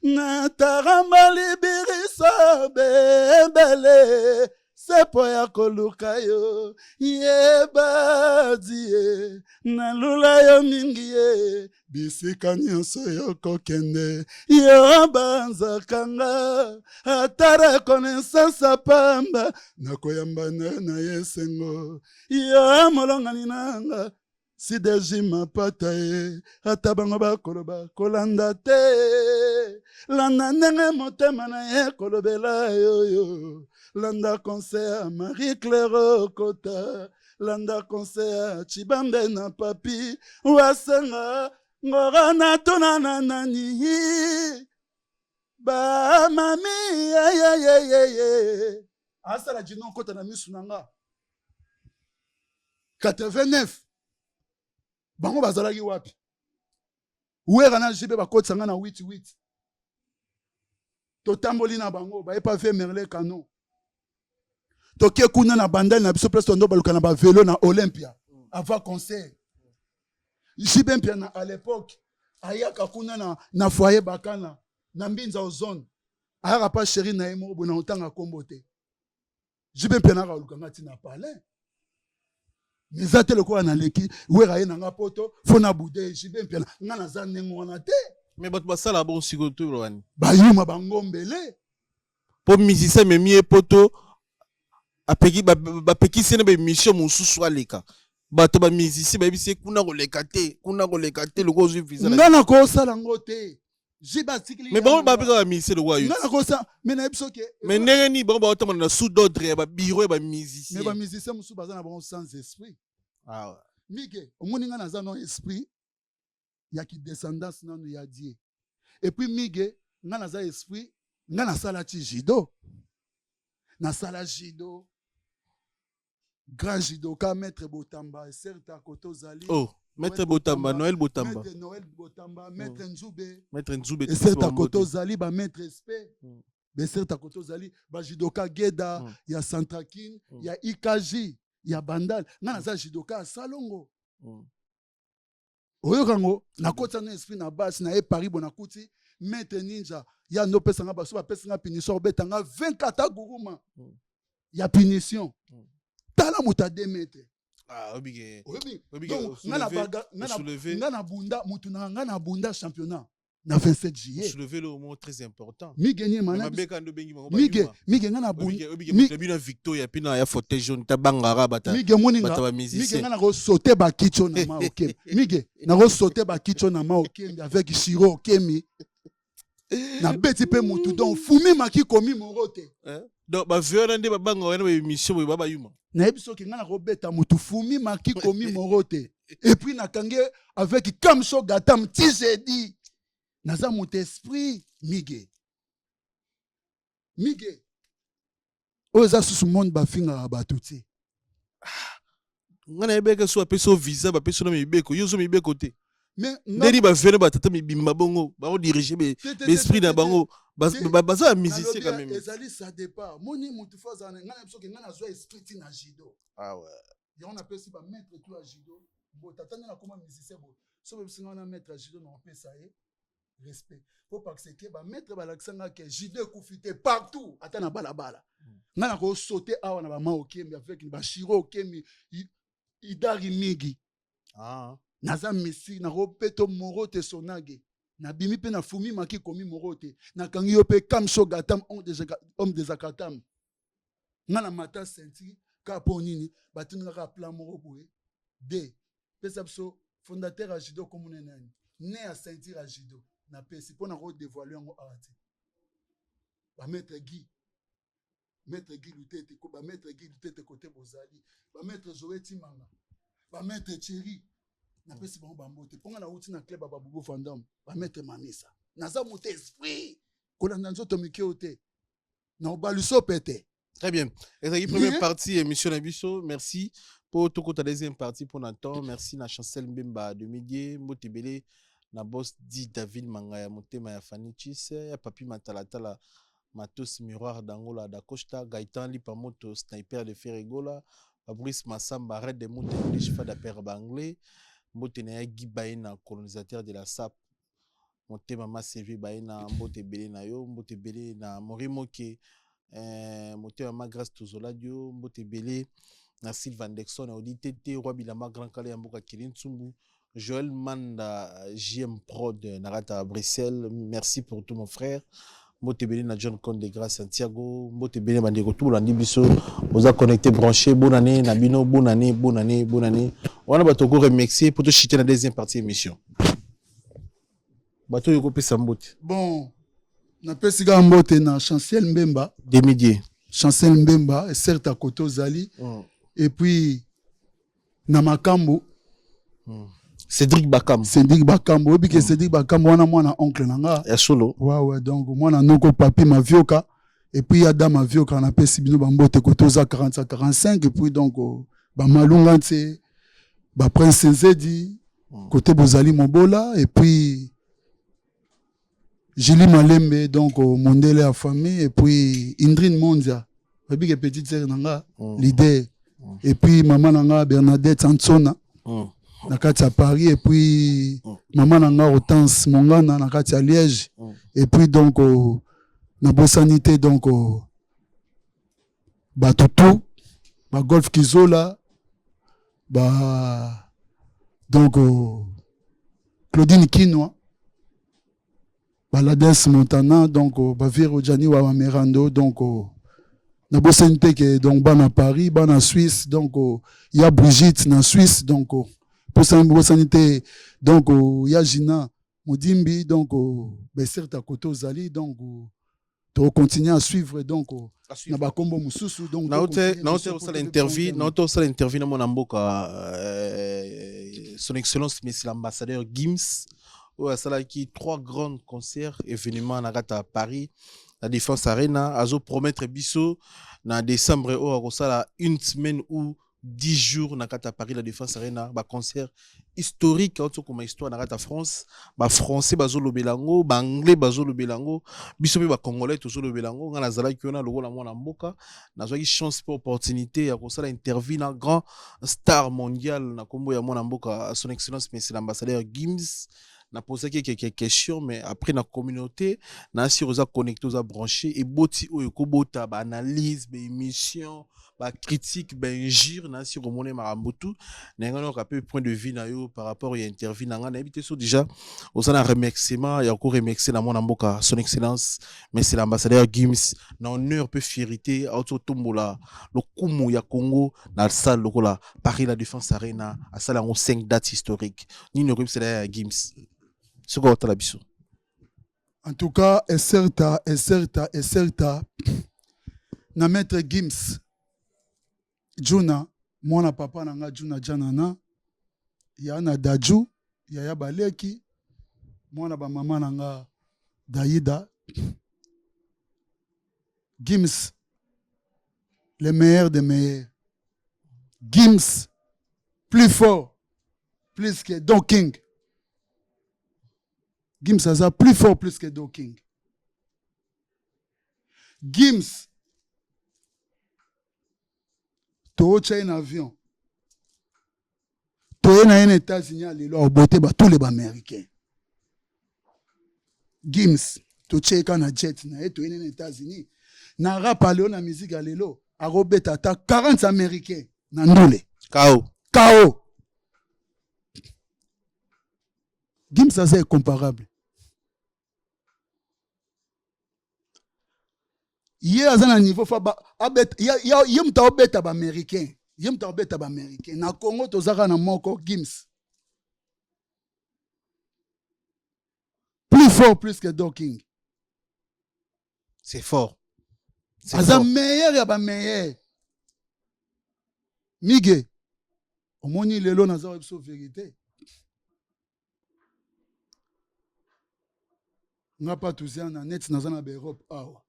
na taramba libirisa bebele sapo ya koluka yo yebadi ye nalula yo mingi ye bisika nyonso yo kokende yo banzakanga ata rekonaissance pamba nakoyambana na yesengo yo molongani nanga sideji mapata ye ata bango bakoloba kolanda te landa ndenge motema na ye kolobela yoyo landa conseil ya Marie Claire Kota landa conseil ya Chibambe na papi wasenga ngora na tona na nani ba mami ye asala jino kota na misu nanga 89 bango bazalaki wapi wera na jibe bakotisanga na 88 totamboli na bango bayepa ve merle kano toke kuna na bandali na biso presque ndo baluka na ba vélo na Olympia avant concert jibe mpia na à l'époque ayaka kuna na foyer bakana na mbinza ozone ayaka pa chéri na emo bona otanga kombo te jibe mpia na kaluka ngati na palais Mizate le quoi na leki wera ye nanga poto fona bude jibe mpia nga na za nengo wana te mais bato basala bon sikoto lwani bayuma bangombele po musicien memi poto apeki bapeki sene ba mission mususu aleka bato ba musicien ba bisi kuna koleka te le ko visa ngana ko sala ngote jiba tikili mais bon ba peka ba musicien le wa yo ngana ko sa mais na biso ke mais ndenge ni bon ba otama na sous d'ordre ba bureau ba musicien mais ba musicien musu bazana bon sans esprit ah mike omoni ngana za non esprit ya ki descendance nanu ya die et puis mige ngana za esprit ngana sala ti judo na sala judo grand judoka maître Botamba certes à Koto Zali oh maître Botamba Noël Botamba maître Nzube et certes à Koto Zali ba maître respect mais certes à Koto Zali ba judoka Geda ya Santrakin ya Ikaji ya Bandal ngana za judoka Salongo oyo kango na kota na esprit na base na e Paris bona kuti maître ninja ya no pesanga baso ba pesanga punition betanga 24 guruma ya punition tala muta 2 mètres ah obige ngana bunda mutu na ngana bunda championnat na 27 juillet soulever le moment très important mige mana mige ngana bunda mige bina Victoria pina ya fauteuil jaune tabangara bata mige moninga mige ngana ko sauter ba kicho na ma okemi mige na ko sauter ba kicho na ma okemi avec Shiro okemi na beti pe mutu donc fumi maki komi morote donc ba violent de ba banga wana ba émission ba yuma na biso ki ngana ko beta mutu fumi maki komi morote et puis na kange avec Kamso Gatam Tizedi naza mutu esprit mige oza susu monde ba finga ba tuti ngana ebeka so apeso visa ba peso na mibeko yozo mibeko te mais ndeni ba vene ba tata mibimba bongo ba ko diriger be esprit na bango baza musicien quand même ezali ça départ moni mutu faza ngana biso ke ngana zo esprit na judo ah ouais ya on appelle ça ba maître tout à judo bo tata na koma musicien bo so be singa na maître à judo na pesa ye respect faut pas que que ba maître ba laksanga ke judo kufite partout ata na balabala ngana ko sauter awa na ba ma okemi avec ba shiro okemi idari migi naza misi na ropeto morote sonage na bimi pe na fumi maki komi morote na kangi yo pe Kamso Gatam homme des akatam ngana mata senti ka ponini batinga ka plan moko boye de pesa biso fondateur a judo komune nani ne a sentir a judo na pesi pona ko dévoiler ngo arati ba maître Guy Lutete ko ba maître Guy Lutete côté bozali ba maître Joëti Manga ba maître Thierry napesi bango bambote mponga na uti na club ya babubu fandom bametre mamisa naza moto esprit kolanda nzoto mikeo te na obaliso pete. Très bien. Et la première partie émission Nabiso, merci pour tout la deuxième partie pour Nathan, merci na Chancel Mbemba de Midi, Mbotebele na boss dit David Mangaya Motema ya Fanny Chisse, ya Papi Matalatala Matos Miroir d'Angola da Costa, Gaëtan Lipamoto Sniper de Ferregola, Fabrice Massamba Red de Montebele Chifa d'Aper Banglais, Mbotenaya Guy Baena colonisateur de la SAP, Motema Masevi Baena Mbotebele na yo, Mbotebele na Morimoke Motema Magras Tozoladio, Mbotebele na Sylvain Dexon, Auditete, Roi Bilama Grand Calais Mboka Kilintsumbu, Joël Manda, JM Prod, Narata à Bruxelles. Merci pour tout mon frère. Mbotebele na John Conde de Grâce Santiago, Mbotebele Bandeko tout l'année biso, vous a connecté branché, bonne année, Nabino, bonne année, bonne année, bonne année. On a batoko remercier pour te chiter la deuxième partie émission. Bato yoko pesa mbote. Bon, na pesi ga mbote na Chancel Mbemba. Demidier. Chancel Mbemba, et certes à côté Zali. Et puis, na Makambo. Cédric Bakambo. Cédric Bakambo. Et puis que Cédric Bakambo, on a oncle nanga. Et solo. Ouais, donc, moi, on a noko papi ma vioka. Et puis, Adam ma vioka, on a pesi bino bambote côté za 40-45. Et puis, donc, ba malunga tse, ba prince Nzedi, côté Bozali Mobola. Et puis, Julie Malembe, donc, Mondele à famille. Et puis, Indrine Mondia. Et puis, petite sœur nanga, l'idée. Et puis, maman nanga Bernadette Sansona. Nakati à Paris. Et puis, maman nanga Hortense Mongana, nakati à Liège. Et puis, donc, na Bossanité, donc, ba Toutou, ba Golf Kizola, ba, donc, Claudine Kinoa, ba Lades Montana, donc, ba Viro Gianni wa Merando, donc, na Bossanité que donc ban à Paris, ban à Suisse, donc il y a Brigitte na Suisse, donc pour Bossanité, donc il y a Gina Modimbi, donc ben certes à côté Zali, donc tu continues à suivre, donc na ba kombo mususu, donc na hôtel ça l'interview, na mon amboka son excellence monsieur l'ambassadeur Gims ou à ça qui 3 grands concerts événements à Paris. La Défense Arena, azo promettre biso na décembre au Arosala 1 semaine ou 10 jours na kata Paris la Défense Arena ba concert historique auto comme histoire na kata France ba français bazo lobelango ba anglais bazo lobelango biso ba congolais tozo lobelango ngana zala kiona lokola mwana mboka na zwaki chance pour opportunité ya kosala interview na grand star mondial na kombo ya mwana mboka son excellence monsieur l'ambassadeur Gims. Na posé quelques questions, mais après la communauté, na si on a connecté, on a branché, et boti ou ekobota, ba analyse, ba émission, ba critique, ba injure, na si on monnaie marambotu, na on a peu point de vue na yo par rapport à l'interview, na on a invité ça déjà, on a un remerciement, il y a encore remercié na mon amboka, son excellence, mais c'est l'ambassadeur Gims, na honneur peu fierté, auto tombola, le kumu ya Congo, na le salle lokola, Paris la Défense Arena, à ça là on 5 dates historiques, ni ne c'est là Gims. En tout cas, est certain, na maître Gims, Juna, mwana papa nanga Juna Janana, yana Daju, yaya Baleki, mwana ba mama nanga Daïda, Gims, le meilleur des meilleurs. Gims, plus fort, plus que Don King. Gims a plus fort plus que Do King. Gims, tu as un avion. Tu as un États-Unis à l'île, beauté tous les Américains. Gims, tu as un jet, tu as un États-Unis. Na rap à la musique à l'île, à Robeta, tu as 40 Américains. Nandole. K.O. Gims c'est comparable. Il y a un niveau il y a un américain. Il y a un américain. Na Congo tozaka na moko Gims. Plus fort plus que Don King. C'est fort. C'est fort. Meilleur ya ba meilleur. Miguel. Au moni lelo na za vérité. nga pas tuziana net nazana ba Europe awa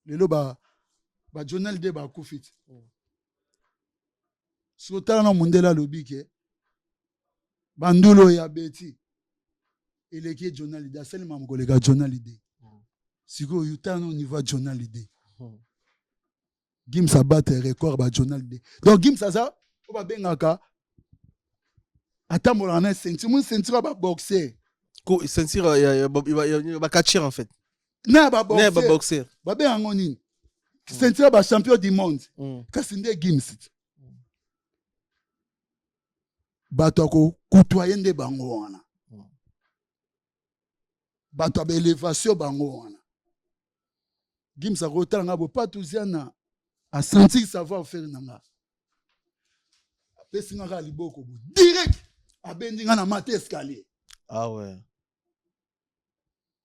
lelo ba journal de ba kufit so tala na mundela lobike bandulo ya beti eleki journal de asali mamkoleka journal de siko yutana au niveau journal de Gims a battu record ba journal de donc Gims aza o ba bengaka atambola na ceinture mon ceinture ba boxer ko ceinture ya ba catcher en fait na ba boxer ba be ngoni ceinture ba champion du monde kasi nde Gims bato ko kutoyer nde bango wana bato ba élévation bango wana Gims a rotala nga bo patuziana a senti savoir faire nanga apesi nga liboko bo direct abendi nga na mate escalier ah ouais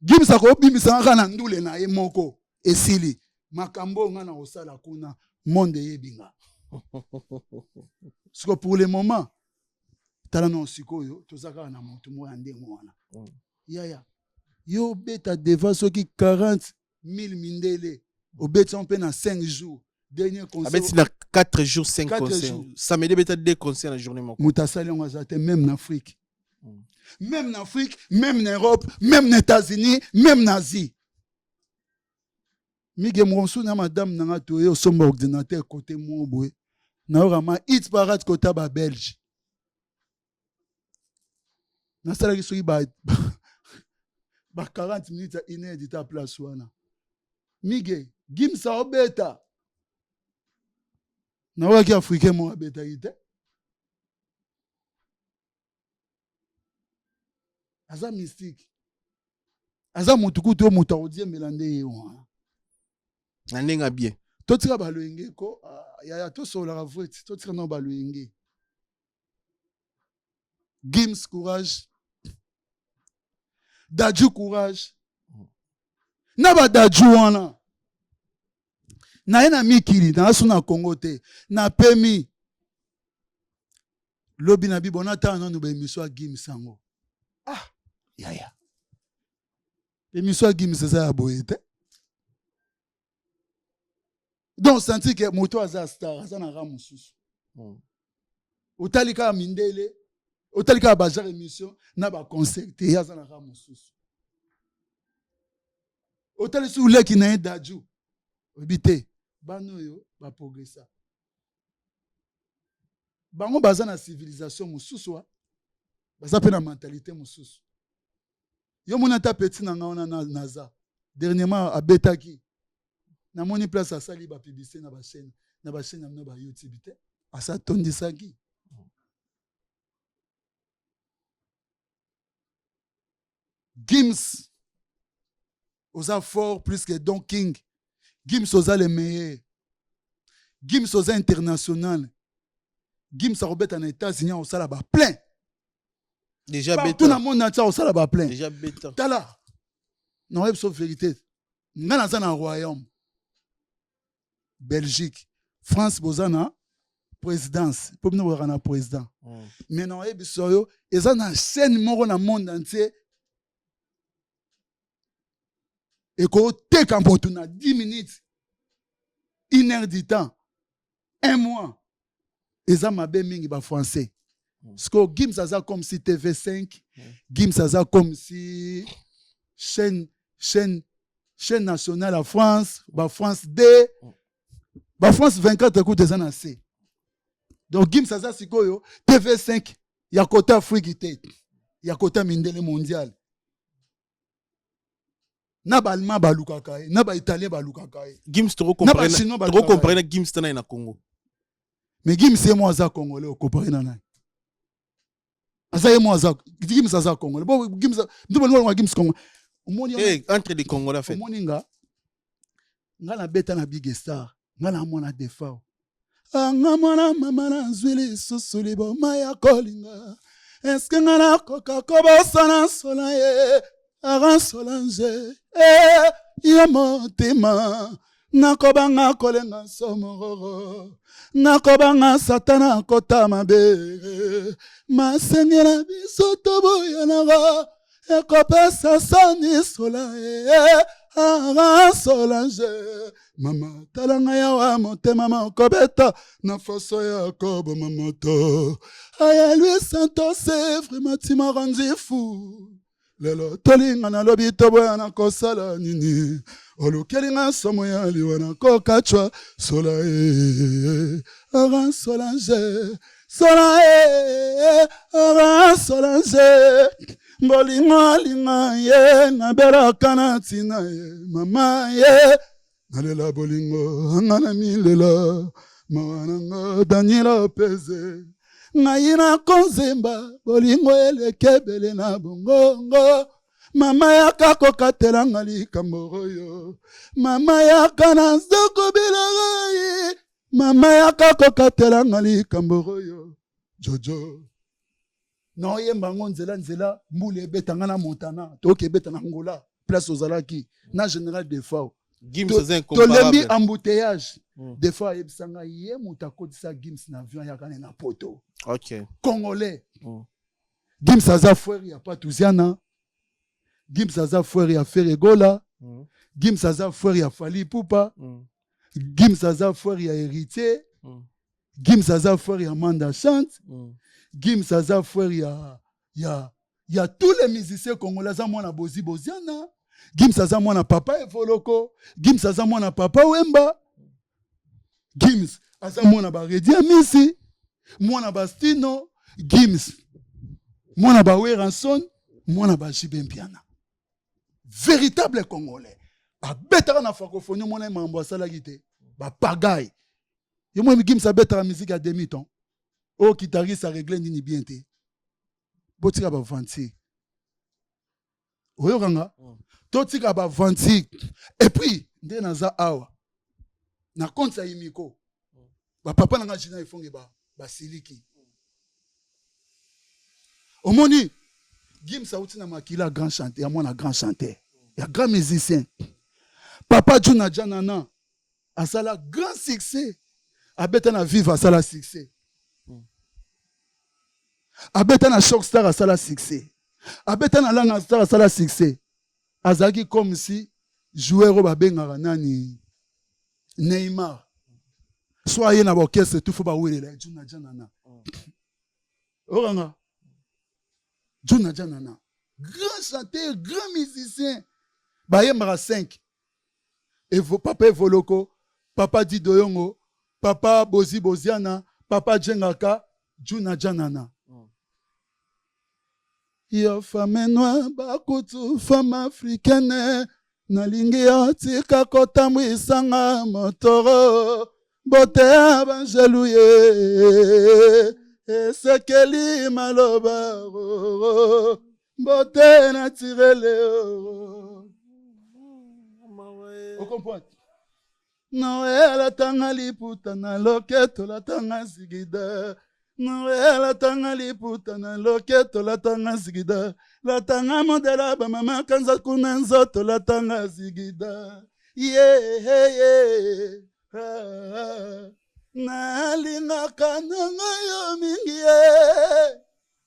Gims a ko bimisa nga na ndule na ye moko esili makambo nga na osala kuna monde yebinga siko pour le moment tala na sikoyo tozaka na moto mo ande ngwana yaya yo beta devant soki 40 000 mindele obeti on peut na 5 jours dernier concert abeti na 4 jours 5 concerts samedi beta 2 concerts la journée moko mutasali on azate même en Afrique même en Afrique même en Europe même aux États-Unis même en Asie mige monsu na madame nanga toye osomba ordinateur côté mo boy na orama hit parade côté ba Belge na sala ki soki ba 40 minutes inédit à place wana mige Gims a obeta na waki africain mo obeta ite aza mystique aza mutuku to mutaudie melande yewa na nenga bien to tira baloenge ko ya to sola la voite to tira no baloenge Gims courage Dadju courage na ba Dadju wana na ye na mikili na asu na Congo te na pemi lobi na bibo na ta nanu ba émission ya Gims sango yaya émission ya Gims eza ya boye te donc senti que moto aza star aza na ramu susu otalika mindele otalika bajar émission na ba concert te aza na ramu susu otali su leki na ye Dadju obite bano yo ba progressa bango baza na civilisation mususu baza pe na mentalité mususu yo mona ta petit na nga na naza dernièrement abetaki na moni place asali ba publicité na ba chaîne na ba YouTube te asa tondisaki Gims osa fort plus que Don King Gims osa le meilleur Gims osa international Gims a robet en États-Unis osala ba plein déjà bêta tout na monde entier osala ba plein déjà bêta tala non web sauf vérité nga na za na royaume Belgique France bozana présidence pour nous voir na président mais non web soyo eza na scène moko na monde entier et qu'on take en porte na 10 minutes 1 heure du temps 1 mois eza mabe mingi ba français parce que Gims aza comme si TV5 Gims aza comme si chaîne nationale à France ba France D ba France 24 écoute eza na C donc Gims aza sikoyo TV5 ya côté Afrique te ya côté mindele mondial na ba allemand ba lukaka na ba italien ba lukaka Gims trop comprendre Gims tana na Congo mais Gims c'est moi za congolais comparé na nani asa ye moi za Gims za congolais bon Gims ndumba ngwa Gims Congo omoni entre les congolais fait omoni nga na beta na big star nga na mona defa nga mona mama na zwili susuli bo maya kolinga est-ce que nga na koka kobosana sola ye Aran Solange ya motema nakobanga kolenga somororo nakobanga satana kota mabe masengela biso toboyanaka ekopesa soni sola Solange mama talanga yawa motema mokobeta na foso ya kobo mamoto aya lui santo c'est vraiment tu m'as rendu fou lelo tolinga na lobi toboya na kosala nini olukelinga somo ya liwa na kokachwa sola Solange Solange bolingo linga ye nabelaka na ntina ye mama ye nalela bolingo nga na milela mawa nanga Daniela peze ngai na konzemba bolingo elekebele na bongongo mama yaka kokatelanga likambo oyo mama yaka na nzoko bilagai mama yaka kokatelanga likambo oyo Jojo non yemba ngo nzela mbule ebetanga na Montana toke ebetanga ngola place ozalaki na général de Fao Gims c'est incomparable tolembi embouteillage des fois yebisanga ye muta kodisa Gims na avion yakane na poto OK congolais Gims aza frère ya Patouziana Gims aza frère ya Ferregola Gims aza frère ya Fali Poupa Gims aza frère ya Héritier Gims aza frère ya Manda Chante Gims aza frère ya tous les musiciens congolais aza mwana Bozi Boziana Gims aza mwana papa Evoloko Gims aza mwana papa Wemba Gims aza mwana ba Redia Misi mwana Bastino Gims mwana ba Weranson mwana ba Jibempiana véritable congolais abetaka na francophonie mwana mambo asalaki te ba pagaille yo moi Gims abetaka musique à demi-temps oh guitariste a réglé nini bien te botika ba vanti oyo kanga totika ba vanti et puis nde naza awa na compte ya imiko ba papa nanga jina ifonge ba siliki omoni Gims auti na makila grand chanteur ya mwana grand chanteur ya grand musicien papa Juna Janana asala grand succès abeta na vive asala succès abeta na Shock Star asala succès abeta na Langa Star asala succès azaki comme si joueur babengaka nani Neymar soit ye na orchestre tout faut ba welela Juna Janana oranga Juna Janana grand chanteur grand musicien bayembaka 5 papa Evoloko papa Didoyongo papa Bozi Boziana papa Djengaka Juna Janana yo femme noire bakutu femme africaine nalingi yo tika kotambwisanga motoro bote ya banjelu ye esekeli maloba bote naturele o comprendre noela tanga liputa na loketo la tanga zigida noela tanga liputa na loketo la tanga zigida la tanga modela ba mama kanza kuna nzoto la tanga zigida yeah nalingaka nanga yo mingi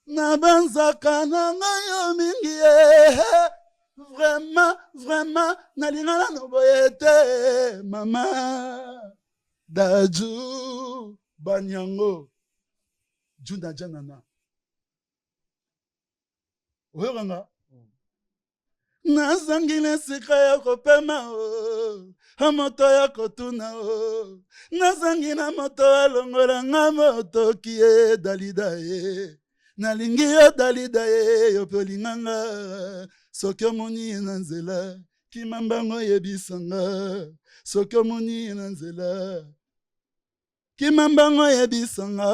na banzaka nanga yo mingi vraiment nalingana no boyete mama Daju Banyango Juna Janana oyokanga nazangile sika ya kopema moto ya kotuna nazangi na moto alongola nga motoki ye dalida ye nalingi yo dalida ye yo polinganga soki omoni na nzela kimambango yebisanga soki omoni na nzela kimambango yebisanga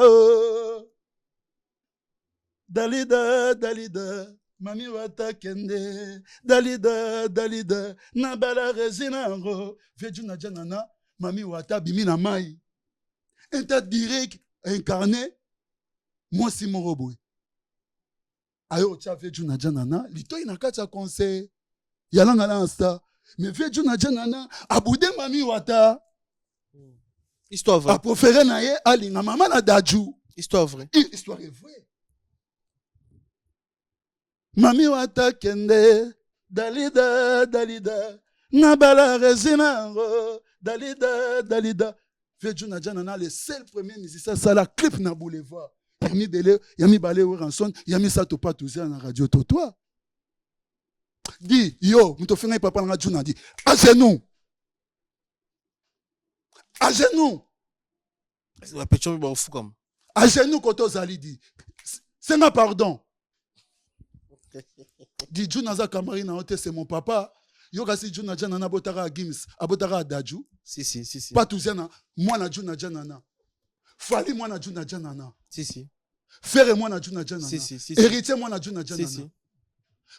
dalida mami wata kende dalida na bala resina yango Juna Janana mami wata bimi na mai inter direct incarné mwasi moko boye ayo tia Juna Janana litoi na kati ya concert yalanga na insta mais Juna Janana abude mami wata histoire vraie a préféré na ye alinga mama na Daju histoire vraie histoire est vraie Mami wata kende, Dalida, Dalida, Nabala Resina, Dalida, Dalida. Fejuna Janana, le seul premier musicien, ça la clip na boulevard. Yami Bele, Yami Balé Ranson, Yami Satopa Touzé na radio Totoa. Dis, yo, nous te faisons papa na Juna, dit, à genoux. À genoux. À genoux, Koto Zali dit. C'est ma pardon. Dit Junaza Kamari na hote, c'est mon papa. Yo kasi Juna Janana botara a Gims, abotara a Daju. Si. Pas Touzana, moi na Juna Janana. Fali moi na Juna Janana. Si. Frère moi na Juna Janana. Si. Héritier moi na Juna Janana. Si.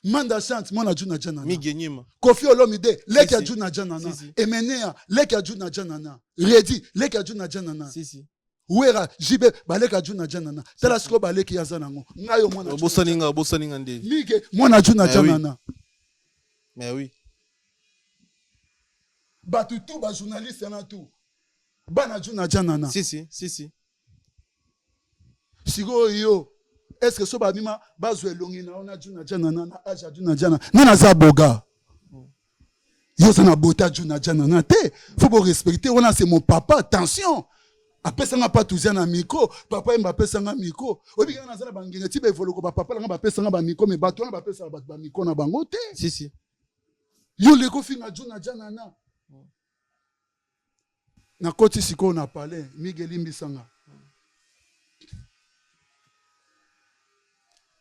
Manda chante moi na Juna Janana. Migenyima. Kofi Olomide, leki ya Juna Janana. Emenea, leki ya Juna Janana. Redi, leki ya Juna Janana. Si. Ouera, Jibe, baleki ya Juna Janana. Telasko baleki ya Zanango. Ngayo moi na Juna. Bosaninga nde. Mige, moi na Juna Janana. Mais oui. Batu tout ba journaliste na tout. Bana Juna Janana. Si. Sigo yo. Est-ce que so ba bima bazwe longi na ona Juna Janana na aja Juna Janana. Nana za boga. Yo ça na bota Juna Janana te. Faut pas respecter, on a c'est mon papa, attention. Après ça n'a pas tout na micro, papa m'a pesa nga micro. Obi kana za ba ngene ti ba evoloko ba papa nga ba pesa nga ba micro mais bato na ba pesa ba micro na bango te. Si. Yo le ko finga Juna Janana. Na koti siko na parler, Miguel Mbisanga.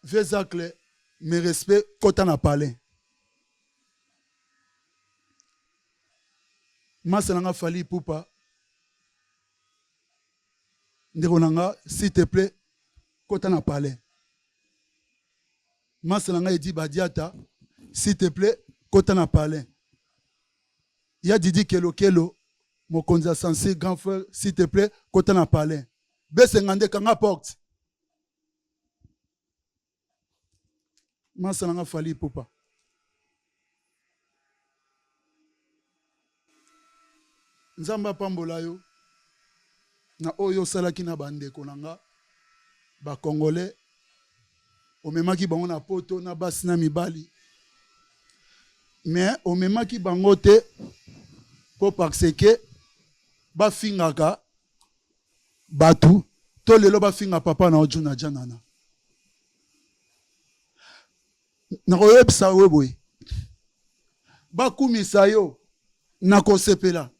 Vezakle, mes respects, quand on a parlé. Masananga Fali Poupa. Nderonanga, s'il te plaît, quand on a parlé. Masananga Edi Badiata, s'il te plaît, quand on a parlé. Il y a Didi Kelo, mon conza sensé, grand frère, s'il te plaît, quand on a parlé. Bessengande Kanga porte. Masananga Fali Poupa. Nzamba pambola yo. Na oyo salaki na bandeko nanga. Ba Congolais. Omemaki bango na poto na basi na mibali. Mais omemaki bango te. Po parce que ba fingaka batu. To lelo ba finga papa na Juna Janana. Nakoyebisa we boy. Bakumisa yo nakosepela.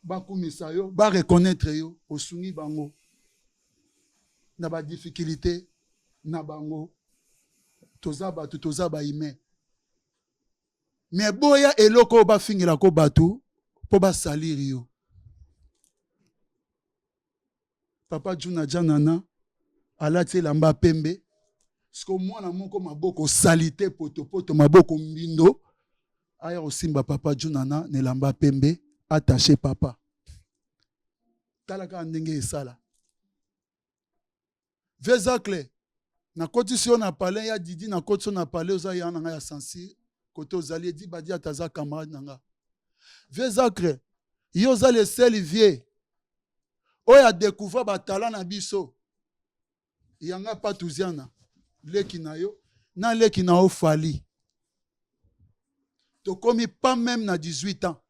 Bakumisa yo ba reconnaître yo osungi bango. Na ba difficulté na bango. Tozaba tutozaba ime. Mais boya eloko ba fingela ko batu po ba salir yo. Papa Juna Janana alati lamba pembe. Parce que moi, moko maboko salité poto maboko mbindo. Aya osimba papa Junana ne lamba pembe attaché papa. Talaka ndenge esala. Vezakle na koti si on a parlé ya Didi na koti on a parlé oza ya nanga ya sensi kote ozali di badi ataza camarade nanga. Vezakle yo za le sel vie. Oya découvrir ba talent na biso. Yanga patuziana. Leki na yo, na leki na yo Fali. To komi pas même na 18 ans.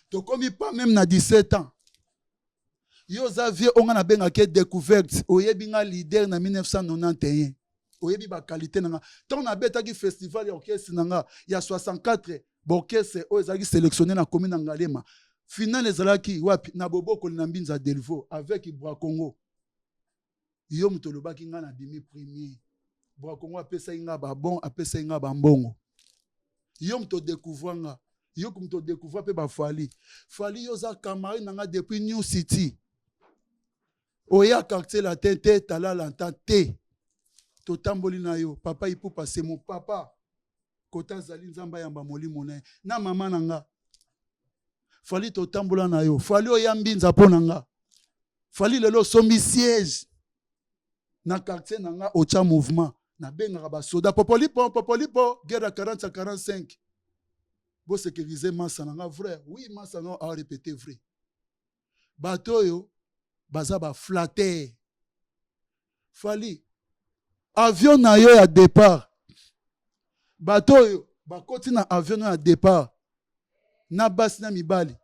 To komi pas même na 17 ans. Yo Xavier on a benga ke découverte. Oyebi nga leader na 1991. Oyebi ba qualité nanga. Tant na beta ki festival ya orchestre nanga, ya 64 orchestre o ezaki sélectionné na commune Ngalema. Final ezalaki wapi na Boboko na Mbinza Delvaux avec Ibra Congo. Yo mutolobaki nga na bimi premier. Bwa Kongo apesa inga ba bon, apesa inga ba mbongo. Yo mto découvrir nga. Yo mto découvrir pe ba Fali. Fali yo za camarade nanga depuis New City. Oya quartier la tente tala l'entente. To tamboli na yo. Papa Ipupa c'est mon papa. Kota zali nzamba yamba molimo na. Na mama nanga. Fali to tambola na yo. Fali oya mbinza po nanga. Fali lelo sombi siège. Na quartier nanga ocha mouvement na benga ba soda popolipo guerre 40 à 45 bo sécuriser massa nanga vrai oui massa non a répété vrai bato yo baza ba flatter Fali avion na yo ya départ bato oyo bakoti na avion na départ na basi na mibali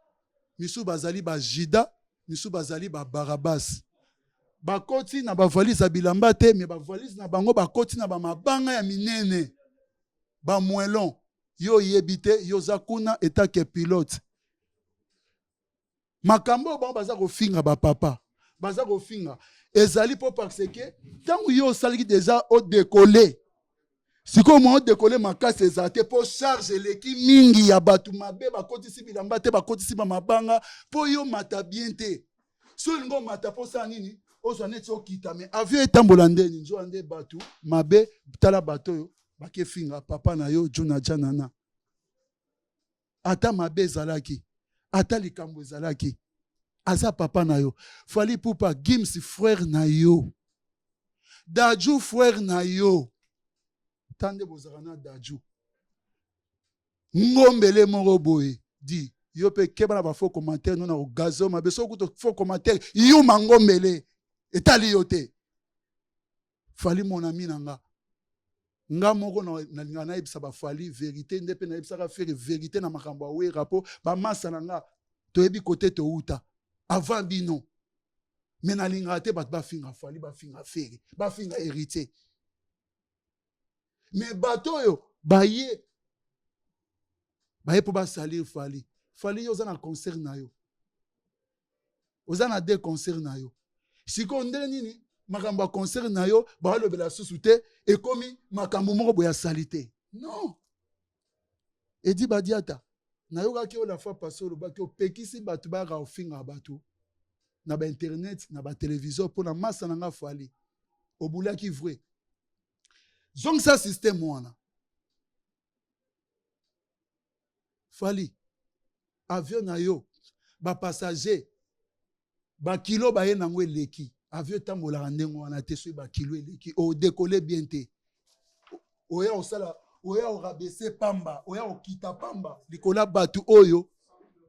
misu bazali ba jida misu bazali ba barabas bakoti na bavalise ya bilamba te me bavalise na bango bakoti na bamabanga ya minene bamwelon yo yebi te yo za kuna etake pilote makambo bango baza kofinga bapapa baza kofinga ezali po parce que ntango yo osalaki deja odekole sikoyo mwa odekole makasi eza te po charge eleki mingi ya bato mabe bakotisi bilamba te bakotisi bamabanga po yo mata bien te so elingo mata po sala nini ozwa neti okita me avion etambola ndeni nzola nde bato mabe tala bato oyo bakefinga papa na yo jona janana ata mabe ezalaki ata likambo ezalaki aza papa na yo Fally Ipupa Gims frère na yo Dadju frère na yo tande bozaka na Dadju ngombele moko boye di yo pe keba na ba faux commentaire non na gazo mabe so kuto faux commentaire yo mangombele etali yo te Fally mon ami nanga nga moko na linga na ibisa ba Fally vérité nde pe na ibisa ka faire vérité na makambo we rapo ba masa nanga to ebi côté to uta avant bino mais na linga te bat ba finga Fally ba finga faire ba finga héritier mais bato yo baye pour ba salir Fally yo za na concert na yo oza na deux concert na yo siko ndele nini makambo concert na yo ba lobela susu te ekomi makambo moko boya salite non edi badiata na yo kaki o la fois passé lo baki o pekisi batu ba ka ofinga batu na ba internet na ba télévision pour na massa na nga Fally obulaki vrai zong sa système wana Fally avion na yo ba passager ba kilo ba ye nango eleki avion tambola ndengo wana te so ba kilo eleki o décoller bien te oya osala oya orabaisser pamba oya okita pamba likola batu oyo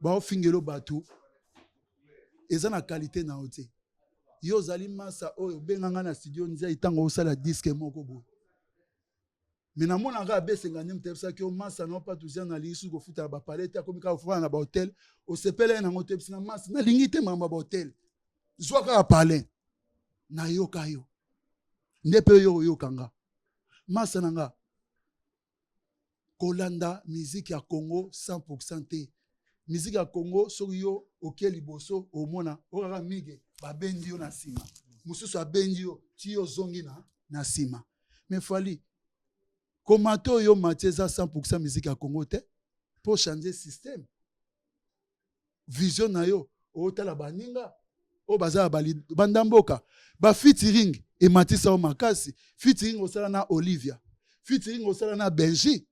ba ofingelo batu eza na qualité na ote yo zali masa oyo benganga na studio nzia itango osala disque moko bo mais na mona ga besenga nyem tepsa ki o masa no pa tuzia na lisu ko futa ba palette akomika ofana na ba hotel o sepele na ngote psina masa na lingite mamba ba hotel zwaka a parler na yo kayo ndepe yo kanga masa nanga kolanda musique ya Congo 100% te musique ya Congo soki yo okeli boso omona okaka mige babendi yo na sima mususu abendi yo ti yo zongi na sima mais Fally komato yo matieza 100% musique ya Congo te pour changer système vision na yo otala baninga o baza bandamboka ba featuring e matisa o makasi featuring osala na Olivia featuring osala na Benji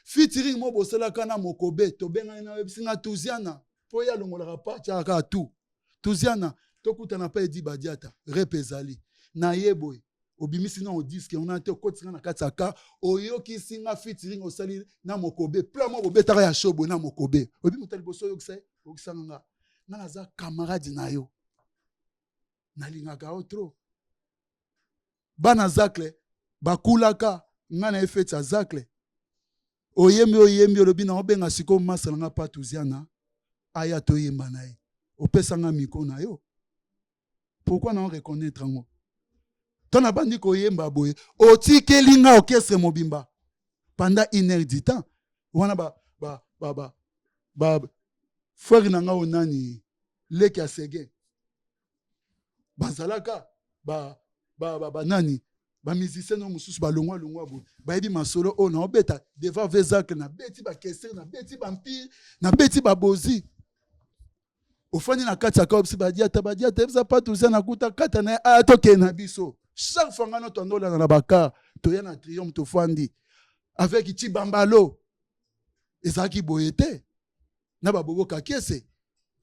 featuring mo bosala kana Mokobe to benga na websinga Tuziana po ya longola pa chaka tu Tuziana to kutana pa edi badiata repezali na yeboy obimisi na odiske on a te kotinga na kataka oyoki singa featuring osali na Mokobe plan mo bobetaka ya shobo na Mokobe obi mutali boso yokisa okisanga na naza camarade na yo nalingaka otro bana zakle bakulaka ngana efeti zakle oyembi olobi na obenga siko masala nga pa Tuziana aya to yemba na ye opesanga miko na yo pourquoi na reconnaître ngo tona bandi ko yemba boye otikeli nga orchestre mobimba pendant 1 heure du temps wana frère na nga onani leki ya sege bazalaka nani ba musicien no mususu balongwa bo bayebi masolo o na obeta devant vezacle na beti ba question na beti ba mpire na beti ba bozi ofani na kati akobsi badiata ebza pa tuza na kuta kata na atoke na biso chaque fois ngano tondola na baka to ya na triomphe to fandi avec Chibambalo ezaki boyete na babobo kakese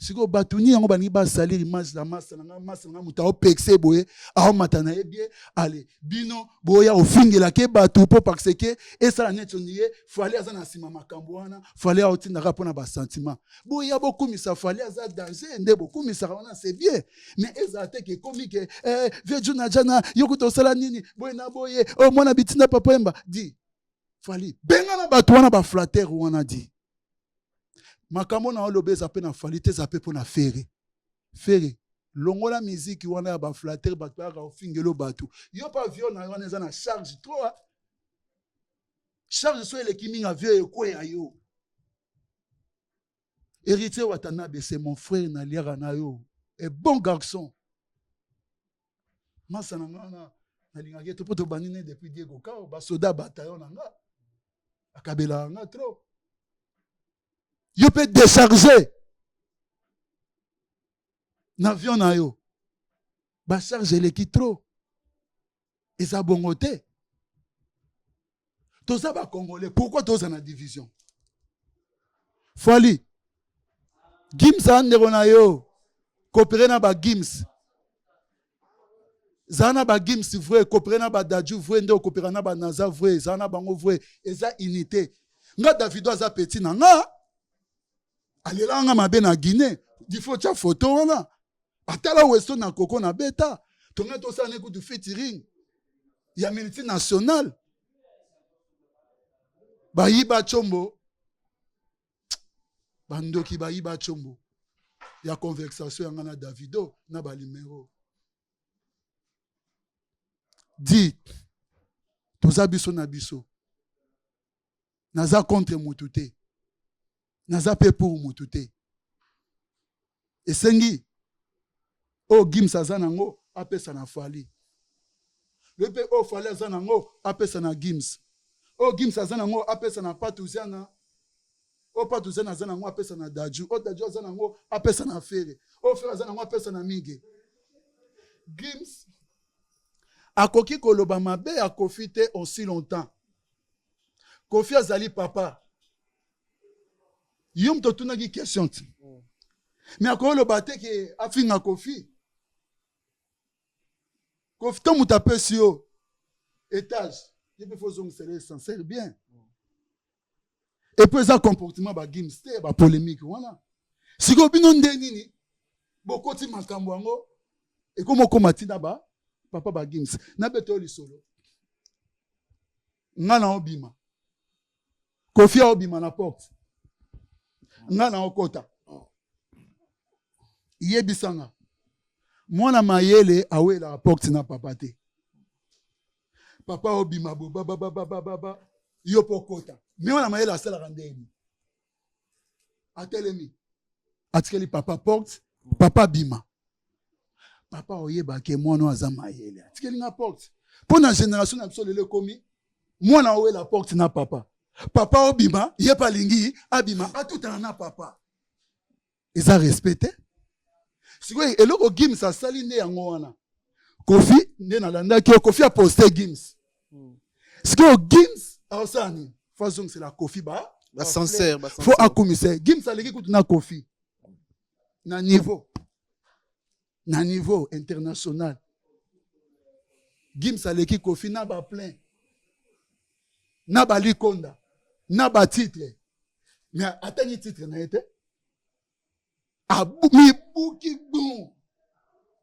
siko batuni yango bani ba salir image la massa na muta o pexe boye a matana e bien allez bino boya o fingela ke batu po parce que et ça la net nié fallait azana sima makambo wana fallait otinda rapona ba sentiment boya beaucoup mi ça fallait aza danger nde beaucoup mi ça wana c'est bien mais ezate ke comique vieux juna jana yokuto sala nini boye na boye o mona bitina papa emba di fallait benga na batu wana ba flatter wana di makambo na olobe zape na falite zape po na fere longola musique wana ba flatter batu ka ofingelo batu yo pa vieux na wana za na charge trop charge so ele kiminga vieux ekwe ayo héritier Watanabe c'est mon frère na liara na yo un bon garçon masana ngana na lingaki to poto banine depuis Diego Kao ba soda bataillon nga akabela nga trop. Yo peut décharger. N'avion na yo. Ba charger les qui trop. Et ça bongote. Tout ça va congolais. Pourquoi tous en a division? Fali. Gims andero na yo. Coopérer na ba Gims. Zana ba Gims vrai, coopérer na ba Dadju vrai, ndo coopérer na ba Naza vrai, zana bango vrai. Et ça unité. Nga Davido za petit na nga. Alela nga mabe na Guinée, il faut tia photo wana. Atala westo na koko na beta. Tonga to sa neku du featuring. Ya multinational. Bayiba chombo. Bandoki bayiba chombo. Ya conversation yanga na Davido na ba numéro. Dit toza biso na biso. Naza contre mutute. Naza pe pour mutute. Et sengi o Gims azanango apesa na Fali. Le pe o Fali azanango apesa na Gims. O Gims azanango apesa na Patuziana. O Patuziana azanango apesa na Dadju. O Dadju azanango apesa na Fere. O Fere azanango apesa na Mige. Gims akoki koloba mabe akofite aussi longtemps. Kofi azali papa. Yom to tuna ki question ti. Mais akolo le bate ke afinga Kofi. Kofi to mutape si yo étage. Il faut zong c'est sincère bien. Et puis ça comportement ba Gims te ba polémique wana. Siko bino ndenini bokoti makambo ngo et comme komati na ba papa ba Gims na beto lisolo. Ngana obima. Kofi obima na porte. Ngana okota. Yebisanga. Mwana mayele awe la porte na papa te. Papa obima bo baba yo pokota. Mais mwana mayele asala randeni. Atelemi. Atikeli papa porte, papa bima. Papa oyeba ke mwana aza mayele. Atikeli na porte. Pour na génération na biso lele komi, mwana awe la porte na papa. Papa obima, yepa lingi, abima, atutana na papa. Ils ont respecté. Si vous voyez, eloko Gims a sali ne yango wana. Kofi, ne na landa ki Kofi a posté Gims. Si vous Gims a osani, façon c'est la Kofi ba. Ba sincère, ba sincère. Faut akumise. Gims a leki kutu na Kofi. Na niveau. Na niveau international. Gims a leki Kofi na ba plein. Na ba likonda. Na ba titre. Mais atani titre na été. Mi bouki boum.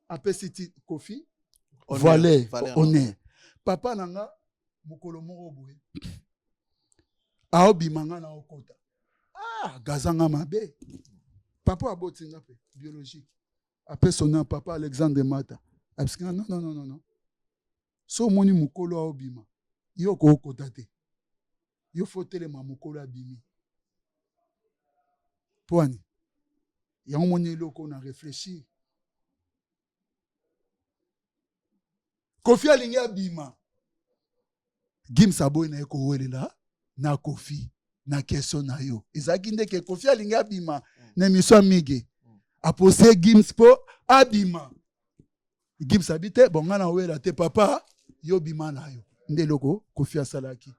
Après c'est Kofi. Voilà, honneur. Papa nanga mukolo moko boye. Aobi manga na okota. Ah, gazanga mabe. Papa abotinga pe biologique. Après son nom papa Alexandre Mata. Parce que non. So moni mukolo aobima. Yo ko okota te. Yo fotele ma mukolo abimi. Poani. Ya moni loko na réfléchir. Kofi alingi abima. Gims aboy na eko welela na Kofi na question na yo. Ezaki ndeke Kofi alingi abima na mission Mige. Apose Gims po abima. Gims habite bonga na wela te papa yo bima na yo. Nde loko Kofi asalaki.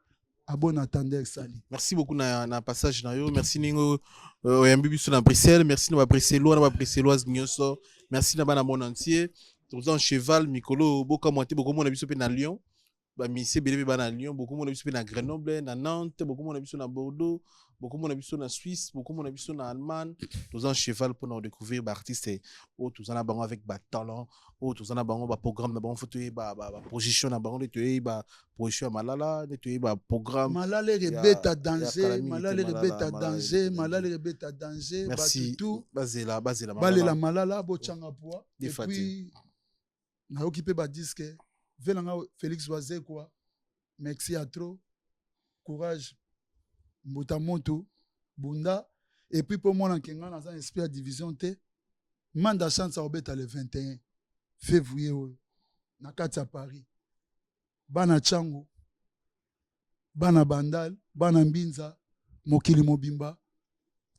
bon attendeur sali. Merci beaucoup na passage na yo. Merci ningo oyambi biso na Bruxelles. Merci na Bruxellois na Bruxelloise nyonso. Merci na bana monde entier. Tous en cheval mikolo boka moitié beaucoup mon biso pe na Lyon. Ba misi belebe bana Lyon, beaucoup mon biso pe na Grenoble, na Nantes, beaucoup mon biso na Bordeaux, beaucoup mon biso na Suisse, beaucoup mon biso na Allemagne. Tous en cheval pour nous découvrir ba artistes ou tous en bango avec ba talent, ou tous en bango ba programme na bango photo ba projection na bango de ba projection malala, de ba programme. Malala rebeta danger, malala rebeta danger, malala rebeta danger, ba tout. Bazela balela malala bo changa poa. Et puis na occupé ba disque. Venanga Félix Oazé quoi. Merci à trop. Courage. Mbota Monto, Bunda. Et puis pour moi, dans un esprit de division, manda chance à obéta le 21 février, na Katia Paris. Bana Chango, Bana Bandal, Bana Mbinza, Mokili Mobimba.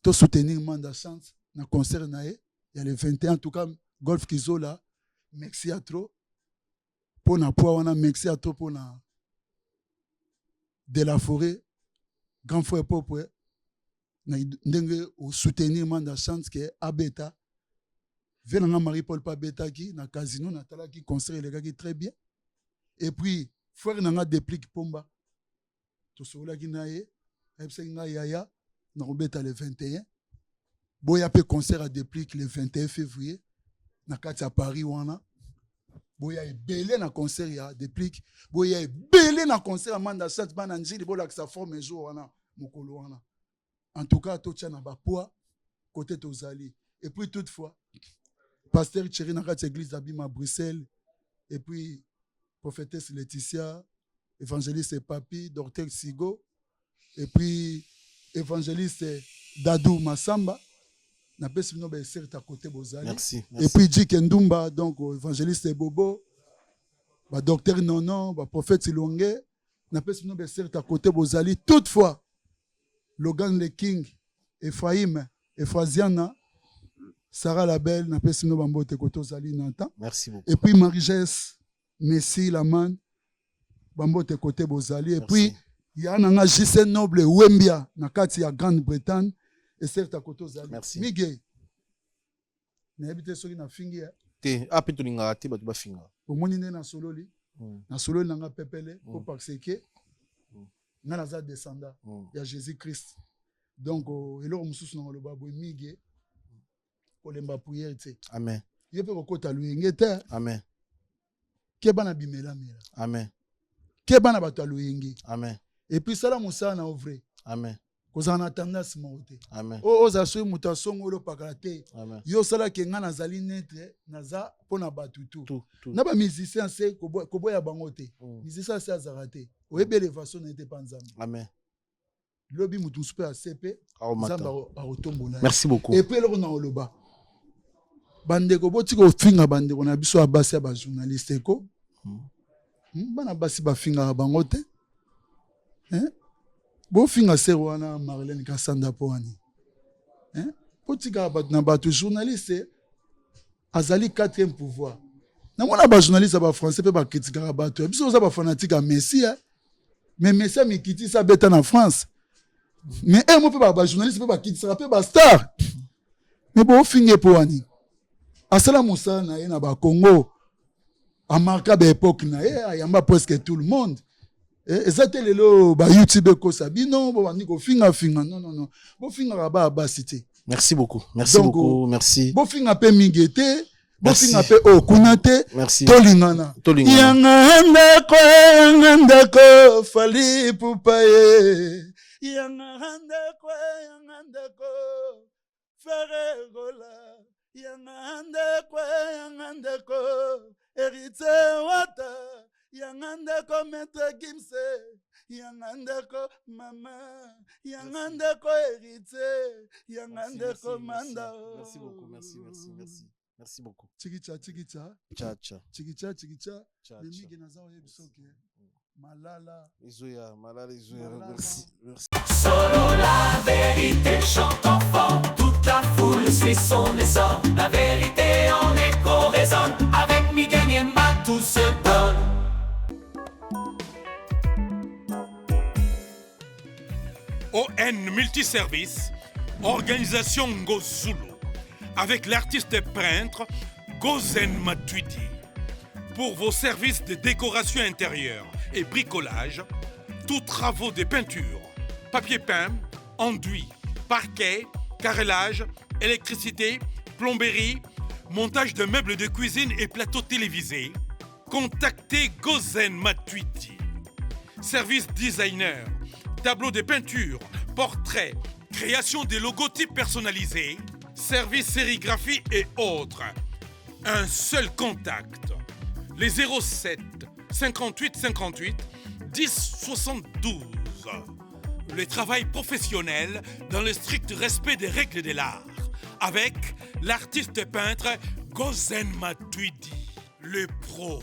Tout soutenir manda chance na concert nae. Il y a le 21, en tout cas, Golf Kizola. Merci à trop. Pour na poa, merci à trop pour na de la forêt. Grand frère Popoué, ndenge au soutenir manda chance que Abeta, venanga Marie-Paul Pabeta qui na casino na tala qui concert les gars qui très bien. Et puis frère nanga déplique Pomba. To sola qui nae, epse nga yaya na Robeta le 21. Boya pe concert à déplique le 21 février na Katia Paris wana. Boya belé na concert ya déplique. Boya belé na concert amanda chance bana njili bola que sa forme jour wana mokolo wana. En tout cas to tia na ba poa côté tozali. Et puis toutefois pasteur Thierry na kat église d'Abima Bruxelles et puis prophétesse Laetitia, évangéliste Papi, docteur Sigo et puis évangéliste Dadou Massamba. Merci. Et puis Djik Ndumba, donc évangéliste Bobo, docteur Nonon, prophète Silongue, à côté Bozali. Toutefois, Logan le King, Ephraim, Ephraziana, Sarah Labelle, merci beaucoup. Et puis Marie-Jesse, Messi, Laman, Bambote côté Bozali. Et puis, il y a un JC Noble, Wembia, Nakati à Grande-Bretagne. Et certes à côté Zali. Merci. Miguel. N'habite sur na fingi. Te apeto linga te batu ba finga. Au moni na sololi. Na sololi nanga pepele pour parce que na naza descendant ya Jésus-Christ. Donc eloko mususu na loba bo Miguel. Ko lemba prière te. Amen. Yepe ko kota luenge te. Amen. Ke bana bimela mela. Amen. Ke bana batu luenge. Amen. Et puis ça la musa na ouvre. Amen. Kozana tendance monte. Amen. Oza so mutasongo lo pakate. Amen. Yo sala ke nga nazali netre naza pona batutu. Tout. Na ba musicien se kobo ya bangote. Musicien se azarate. Oyebe levaso na ete panzambe. Amen. Lobi mutu super a CP. Zamba a otombola. Merci beaucoup. Et puis lo na oloba. Bande ko boti ko finga bande ko na biso abasi ba journaliste ko. Bana basi ba finga bangote. Hein? Bo finga serwana Marlène Kassanda Poani. Hein? Potika na batu journaliste azali 4e pouvoir. Na mona ba journaliste ba français pe ba critiquer batu. Biso za ba fanatique a Messi. Mais Messi mi kiti sa beta na France. Mais mo pe ba journaliste pe ba kiti sa pe ba star. Mais bo finga Poani. Asala Moussa na na ba Congo. A marqué ba époque na ayamba presque tout le monde. Et ça c'est le YouTube ko sabi non bo bandi ko finga non bo finga ba cité. Merci beaucoup. Merci donc, beaucoup. Merci. Bo finga pe mingete, bo finga pe okunate. Merci. Tolingana. Yanganda ko fali pupaye. Yanganda ko feregola. Yanganda ko erite wata. Yanganda ko maître Gimse, yanganda ko mama, yanganda ko hérité, yanganda ko manda. Merci beaucoup, merci. Merci beaucoup. Chikicha. Cha. Le migi naza oye bisoke. Malala. Izoya. Merci. Solo la vérité chante enfant, toute la foule suit son essor. La vérité en écho résonne, avec Miguel Niemba tout se donne. ON Multiservice, organisation Ngozulu, avec l'artiste peintre Gozen Matuidi. Pour vos services de décoration intérieure et bricolage, tous travaux de peinture, papier peint, enduit, parquet, carrelage, électricité, plomberie, montage de meubles de cuisine et plateaux télévisés, contactez Gozen Matuidi. Service designer, tableau de peinture, portrait, création de logotypes personnalisés, service sérigraphie et autres. Un seul contact. Les 07 58 58 10 72. Le travail professionnel dans le strict respect des règles de l'art. Avec l'artiste peintre Gozen Matuidi, le pro.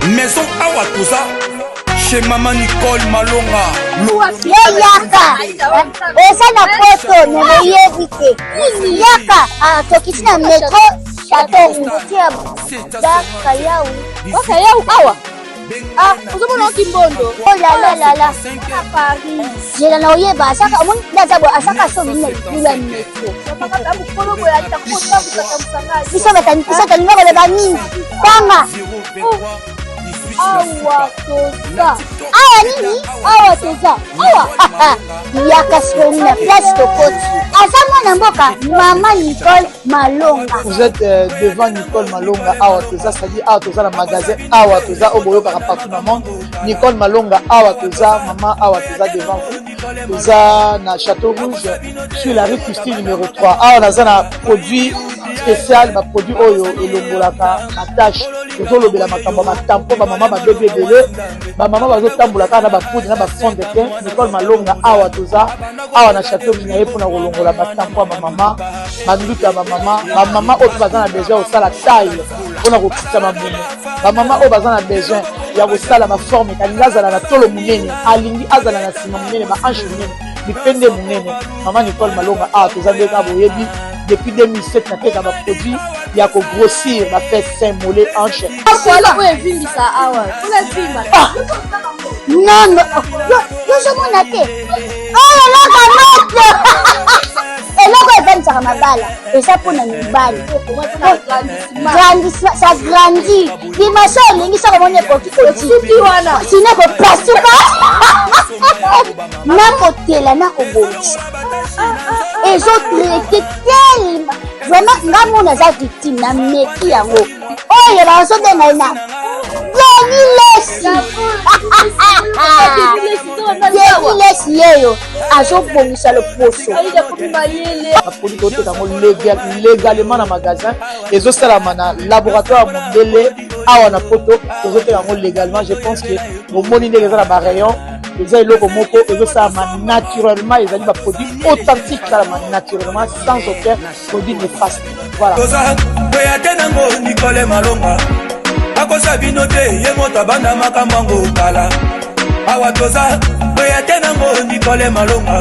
Maison Awatusa, chez Maman Nicole Malonga. Yaka, eza na poto nemoyebi te. Yaka, tokisi na metro chateau tia daka yau. Daka yau awa. Ozomona kimbondo. Oh la la la. Paris. Jela na oyeba asaka omoni ndazabo asaka so bina lula metro. Saka tabu kolo boya takota kusaka. Bisa tani ngaba le bani. Kwanga. Awa toza. Awa nini? Awa toza. Awa. Yaka soni na place tokoti. Asama na mboka Maman Nicole Malonga. Vous êtes devant Nicole Malonga Awa toza, c'est-à-dire Awa toza le magasin Awa toza au boyo partout dans le monde. Nicole Malonga Awa toza, Maman Awa toza devant vous. Toza na Château Rouge sur la rue Custine numéro 3. Awa naza na produit spécial, ma produit oyo elongolaka attache. Tozolobela makambo matampo ba mama ba bébé belé ba mama bazotambolaka na ba poudre na ba fond de teint. Nicole Malonga Awa toza Awa na Château Minaye pour na kolongola batampo ba mama banduka ba mama oyo bazana besoin osala taille pona kokita mabumu ba mama oyo bazana besoin ya kosala ma forme kalingi azala na tolo munene alingi azala na sima munene ba hanche munene bipende munene. Maman Nicole Malonga Awa toza ndeka boyebi depuis 2007 na teka ba produit ya ko grossir ba fait sein mollet hanche. Voilà oyo evimbisa awa. Ola vimba. Non, yo somona te. Oh la la. Eloko evanisaka mabala eza mpona mibali ça grandit dimension olingi soko moni ekoki kosuki wana sine kopasuka nakotela nakobongisa ezotraite telema vraiment nga mona aza victime na meki yango oyo bazobenga na Lesi yeyo azobongisa loposo apoli toteka yango légalement na magasin ezosalama na laboratoire mondele awa na poto tozoteka yango légalement. Je pense que bomoni ndenge eza na barayon eza eloko moko ezosalama naturellement, ezali baproduit authentique salama naturellement sans aucun produit néfaste. Voilà. Nango Nicole Malonga akosa bino te ye moto abanda makambo yango kala awa toza oya te nango Nicole Malonga